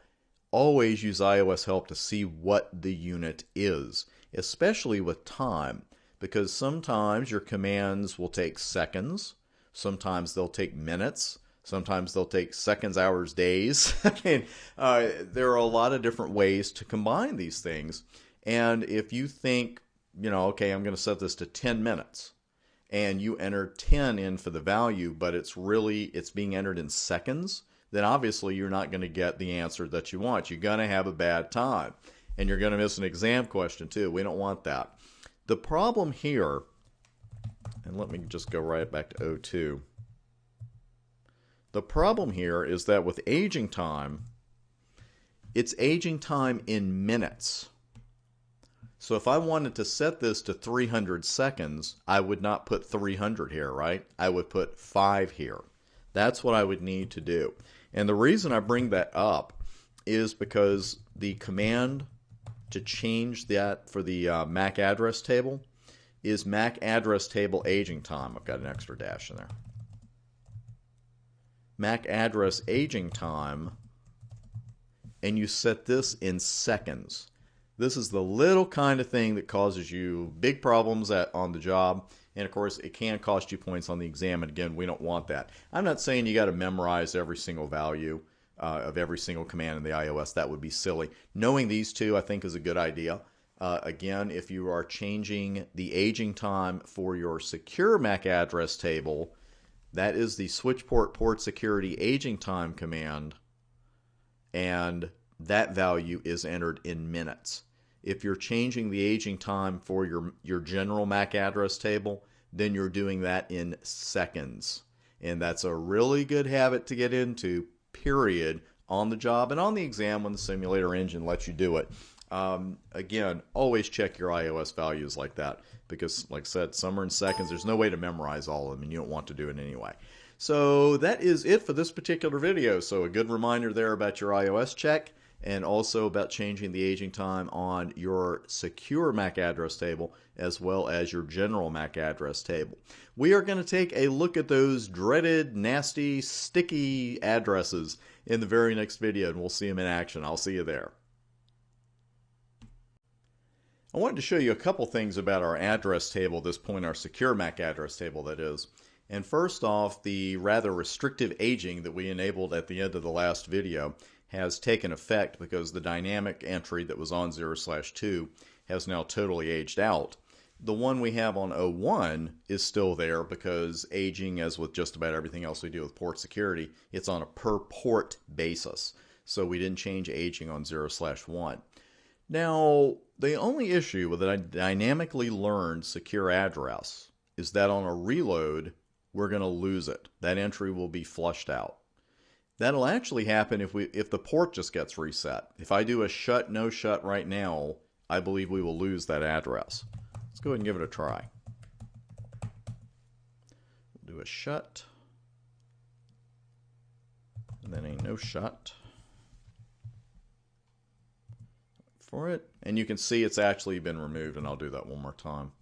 always use iOS help to see what the unit is, especially with time, because sometimes your commands will take seconds, sometimes they'll take minutes, sometimes they'll take seconds, hours, days. I mean, there are a lot of different ways to combine these things. And if you think, you know, okay, I'm going to set this to 10 minutes, and you enter 10 in for the value, but it's being entered in seconds, then obviously you're not going to get the answer that you want. You're going to have a bad time. And you're going to miss an exam question too. We don't want that. The problem here, and let me just go right back to 02. The problem here is that with aging time, it's aging time in minutes. So if I wanted to set this to 300 seconds, I would not put 300 here, right? I would put 5 here. That's what I would need to do. And the reason I bring that up is because the command to change that for the MAC address table is MAC address table aging time. I've got an extra dash in there. MAC address aging time, and you set this in seconds. This is the little kind of thing that causes you big problems on the job. And of course, it can cost you points on the exam. And again, we don't want that. I'm not saying you got to memorize every single value of every single command in the iOS. That would be silly. Knowing these two, I think, is a good idea. Again, if you are changing the aging time for your secure MAC address table, that is the switch port security aging time command. And that value is entered in minutes. If you're changing the aging time for your general MAC address table, then you're doing that in seconds. And that's a really good habit to get into, period, on the job and on the exam when the simulator engine lets you do it. Again, always check your iOS values like that because, like I said, some are in seconds. There's no way to memorize all of them, and you don't want to do it anyway. So that is it for this particular video. So a good reminder there about your iOS check, and also about changing the aging time on your secure MAC address table as well as your general MAC address table. We are going to take a look at those dreaded, nasty, sticky addresses in the very next video, and we'll see them in action. I'll see you there. I wanted to show you a couple things about our address table at this point, our secure MAC address table, that is. And first off, the rather restrictive aging that we enabled at the end of the last video has taken effect because the dynamic entry that was on 0/2 has now totally aged out. The one we have on 01 is still there because aging, as with just about everything else we do with port security, it's on a per port basis. So we didn't change aging on 0/1. Now, the only issue with a dynamically learned secure address is that on a reload, we're going to lose it. That entry will be flushed out. That'll actually happen if the port just gets reset. If I do a shut, no shut right now, I believe we will lose that address. Let's go ahead and give it a try. We'll do a shut, and then a no shut for it. And you can see it's actually been removed, and I'll do that one more time.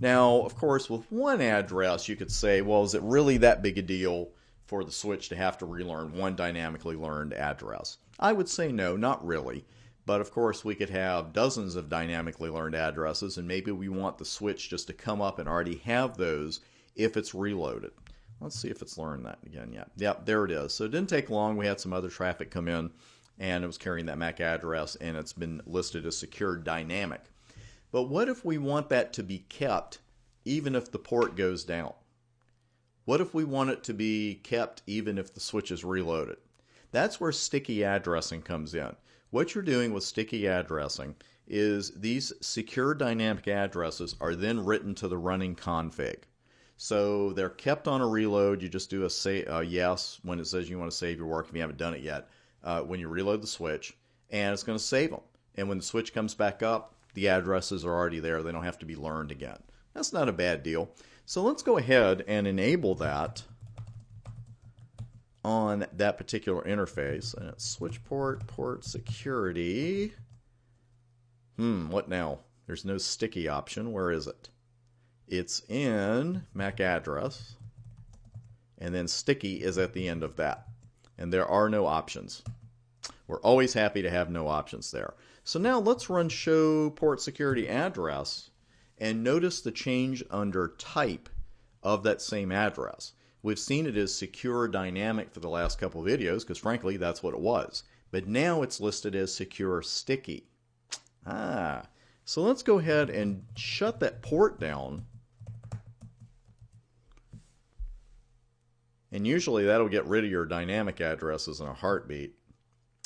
Now, of course, with one address, you could say, well, is it really that big a deal for the switch to have to relearn one dynamically learned address? I would say no, not really. But of course, we could have dozens of dynamically learned addresses, and maybe we want the switch just to come up and already have those if it's reloaded. Let's see if it's learned that again yet. Yep, there it is. So it didn't take long. We had some other traffic come in, and it was carrying that MAC address, and it's been listed as secure dynamic. But what if we want that to be kept even if the port goes down? What if we want it to be kept even if the switch is reloaded? That's where sticky addressing comes in. What you're doing with sticky addressing is these secure dynamic addresses are then written to the running config. So they're kept on a reload. You just do a yes when it says you want to save your work if you haven't done it yet. When you reload the switch, and it's going to save them. And when the switch comes back up, the addresses are already there. They don't have to be learned again. That's not a bad deal. So let's go ahead and enable that on that particular interface. And it's switch port security. What now? There's no sticky option. Where is it? It's in MAC address, and then sticky is at the end of that. And there are no options. We're always happy to have no options there. So now let's run show port security address and notice the change under type of that same address. We've seen it as secure dynamic for the last couple of videos because frankly that's what it was. But now it's listed as secure sticky. So let's go ahead and shut that port down. And usually that'll get rid of your dynamic addresses in a heartbeat.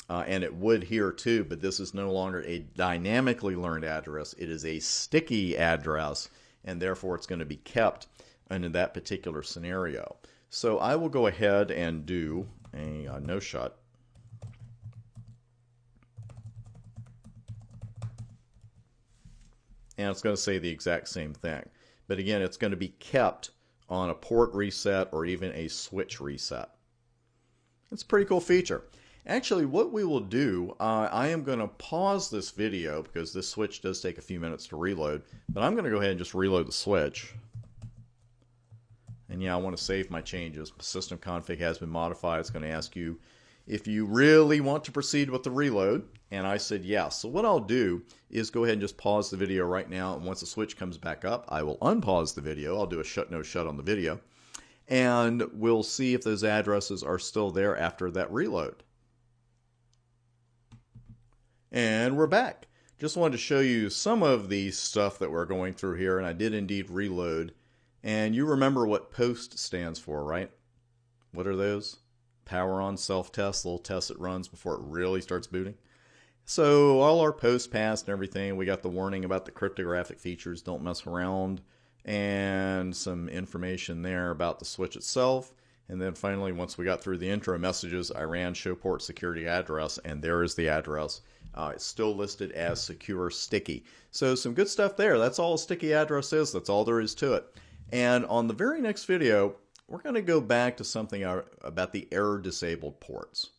And it would here too, but this is no longer a dynamically learned address. It is a sticky address, and therefore it's going to be kept in that particular scenario. So I will go ahead and do a no shut. And it's going to say the exact same thing. But again, it's going to be kept on a port reset or even a switch reset. It's a pretty cool feature. Actually, what we will do, I am going to pause this video because this switch does take a few minutes to reload. But I'm going to go ahead and just reload the switch. And yeah, I want to save my changes. System config has been modified. It's going to ask you if you really want to proceed with the reload. And I said yes. So what I'll do is go ahead and just pause the video right now. And once the switch comes back up, I will unpause the video. I'll do a shut no shut on the video. And we'll see if those addresses are still there after that reload. And we're back. Just wanted to show you some of the stuff that we're going through here. And I did indeed reload. And you remember what POST stands for, right? What are those? Power on self-test, little test it runs before it really starts booting. So all our posts passed and everything. We got the warning about the cryptographic features, don't mess around, and some information there about the switch itself. And then finally, once we got through the intro messages, I ran show port security address, and there is the address. It's still listed as secure sticky. So some good stuff there. That's all a sticky address is. That's all there is to it. And on the very next video, we're going to go back to something about the error disabled ports.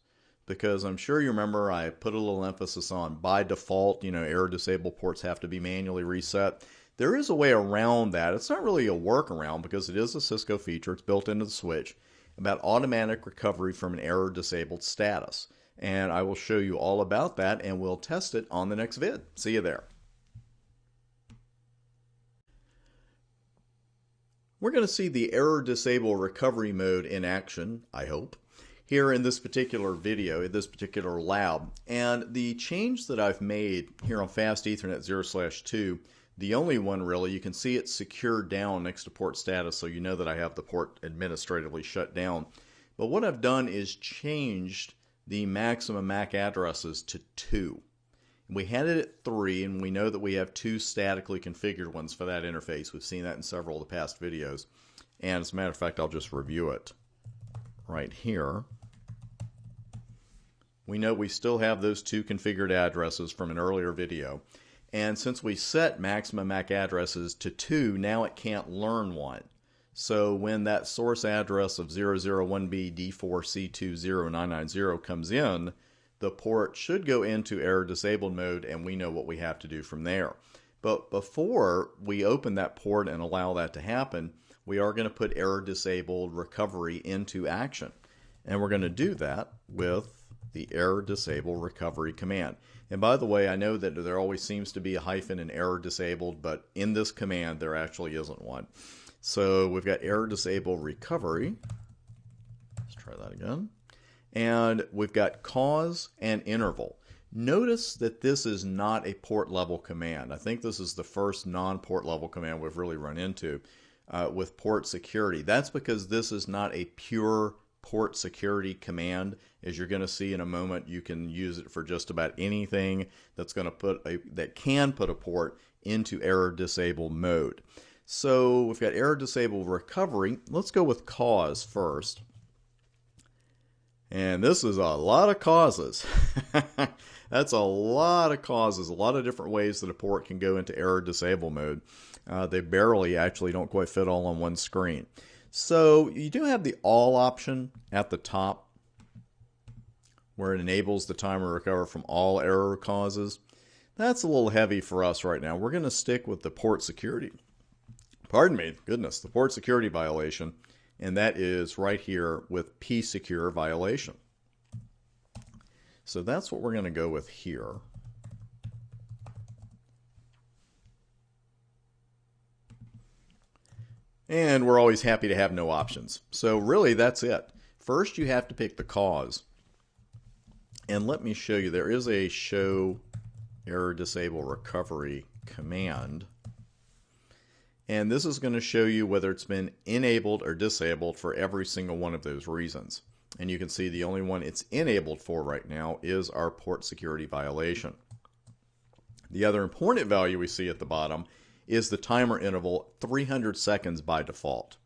Because I'm sure you remember I put a little emphasis on by default, error disabled ports have to be manually reset. There is a way around that. It's not really a workaround because it is a Cisco feature. It's built into the switch about automatic recovery from an error disabled status. And I will show you all about that and we'll test it on the next vid. See you there. We're going to see the error disable recovery mode in action, I hope, here in this particular video, in this particular lab. And the change that I've made here on Fast Ethernet 0/2, the only one really, you can see it's secured down next to port status, so you know that I have the port administratively shut down. But what I've done is changed the maximum MAC addresses to 2. We had it at 3, and we know that we have 2 statically configured ones for that interface. We've seen that in several of the past videos. And as a matter of fact, I'll just review it right here. We know we still have those 2 configured addresses from an earlier video. And since we set maximum MAC addresses to 2, now it can't learn one. So when that source address of 001B D4C2090 comes in, the port should go into error disabled mode and we know what we have to do from there. But before we open that port and allow that to happen, we are going to put error disabled recovery into action. And we're going to do that with the error disable recovery command. And by the way, I know that there always seems to be a hyphen in error disabled, but in this command there actually isn't one. So we've got error disable recovery. Let's try that again. And we've got cause and interval. Notice that this is not a port level command. I think this is the first non-port level command we've really run into with port security. That's because this is not a pure port security command. As you're going to see in a moment, you can use it for just about anything that's going to that can put a port into error disable mode. So we've got error disable recovery. Let's go with cause first. And this is a lot of causes. That's a lot of causes, a lot of different ways that a port can go into error disable mode. They barely actually don't quite fit all on one screen. So you do have the all option at the top where it enables the timer to recover from all error causes. That's a little heavy for us right now. We're going to stick with the port security. Pardon me, goodness, the port security violation. And that is right here with P-Secure violation. So that's what we're going to go with here. And we're always happy to have no options. So really that's it. First you have to pick the cause. And let me show you, there is a show error disable recovery command. And this is going to show you whether it's been enabled or disabled for every single one of those reasons. And you can see the only one it's enabled for right now is our port security violation. The other important value we see at the bottom is the timer interval 300 seconds by default.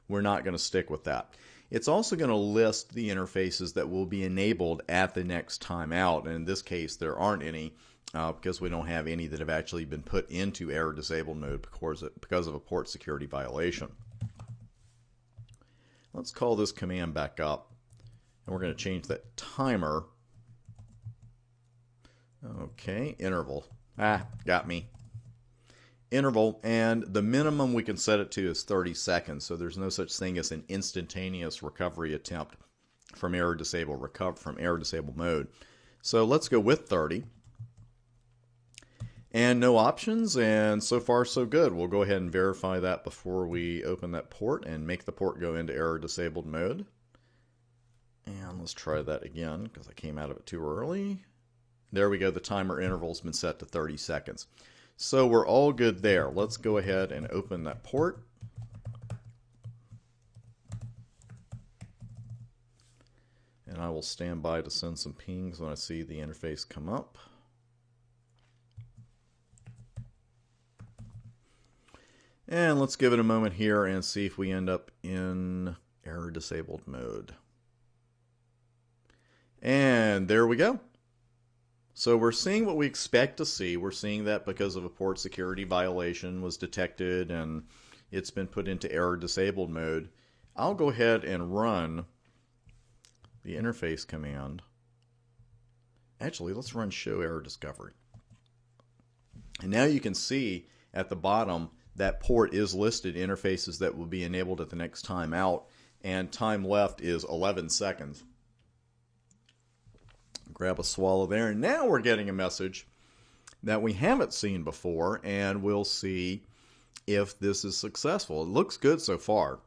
We're not going to stick with that. It's also going to list the interfaces that will be enabled at the next timeout. And in this case, there aren't any because we don't have any that have actually been put into error disabled mode because of a port security violation. Let's call this command back up. And we're going to change that timer. Okay, interval. Got me. Interval, and the minimum we can set it to is 30 seconds. So there's no such thing as an instantaneous recovery attempt from error disable mode. So let's go with 30. And no options, and so far so good. We'll go ahead and verify that before we open that port and make the port go into error disabled mode. And let's try that again because I came out of it too early. There we go. The timer interval's been set to 30 seconds. So we're all good there. Let's go ahead and open that port. And I will stand by to send some pings when I see the interface come up. And let's give it a moment here and see if we end up in error disabled mode. And there we go. So we're seeing what we expect to see. We're seeing that because of a port security violation was detected and it's been put into error disabled mode. I'll go ahead and run the interface command. Actually, let's run show error discovery. And now you can see at the bottom that port is listed interfaces that will be enabled at the next time out, and time left is 11 seconds. Grab a swallow there, and now we're getting a message that we haven't seen before, and we'll see if this is successful. It looks good so far.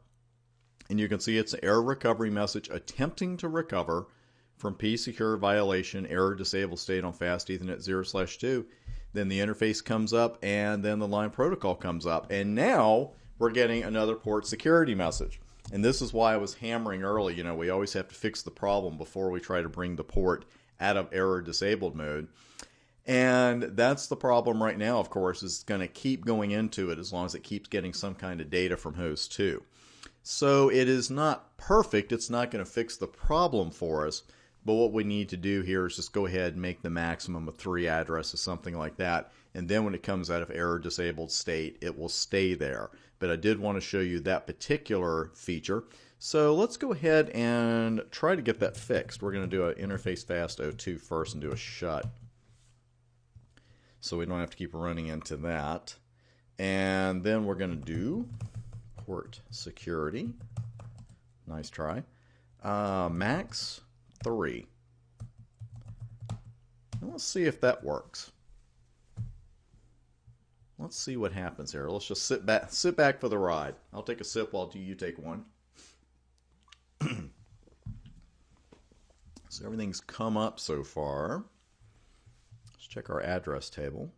And you can see it's an error recovery message attempting to recover from P-Secure violation error disable state on fast Ethernet 0/2. Then the interface comes up, and then the line protocol comes up. And now we're getting another port security message. And this is why I was hammering early. You know, we always have to fix the problem before we try to bring the port out of error disabled mode. And that's the problem right now, of course, is going to keep going into it as long as it keeps getting some kind of data from host 2. So it is not perfect. It's not going to fix the problem for us. But what we need to do here is just go ahead and make the maximum of 3 addresses, something like that. And then when it comes out of error disabled state, it will stay there. But I did want to show you that particular feature. So let's go ahead and try to get that fixed. We're going to do an interface fast 02 first and do a shut. So we don't have to keep running into that. And then we're going to do port security. Nice try. Max 3. And let's see if that works. let's see what happens here. Let's just sit back for the ride. I'll take a sip while you take one. So everything's come up so far. Let's check our address table.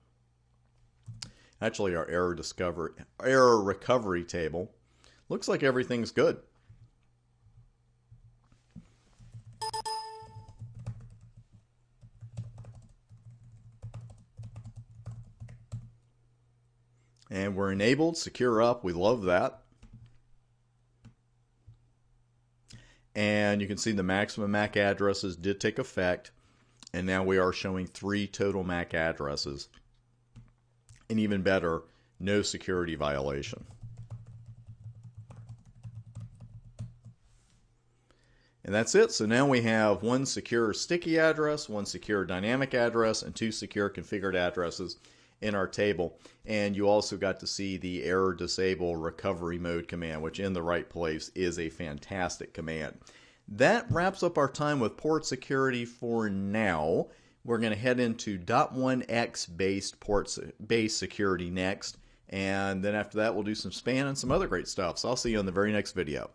Actually, our error recovery table. Looks like everything's good. And we're enabled, secure up. We love that. And you can see the maximum MAC addresses did take effect. And now we are showing 3 total MAC addresses. And even better, no security violation. And that's it. So now we have 1 secure sticky address, 1 secure dynamic address, and 2 secure configured addresses in our table. And you also got to see the error disable recovery mode command, which in the right place is a fantastic command. That wraps up our time with port security for now. We're going to head into .1x based security next. And then after that, we'll do some span and some other great stuff. So I'll see you in the very next video.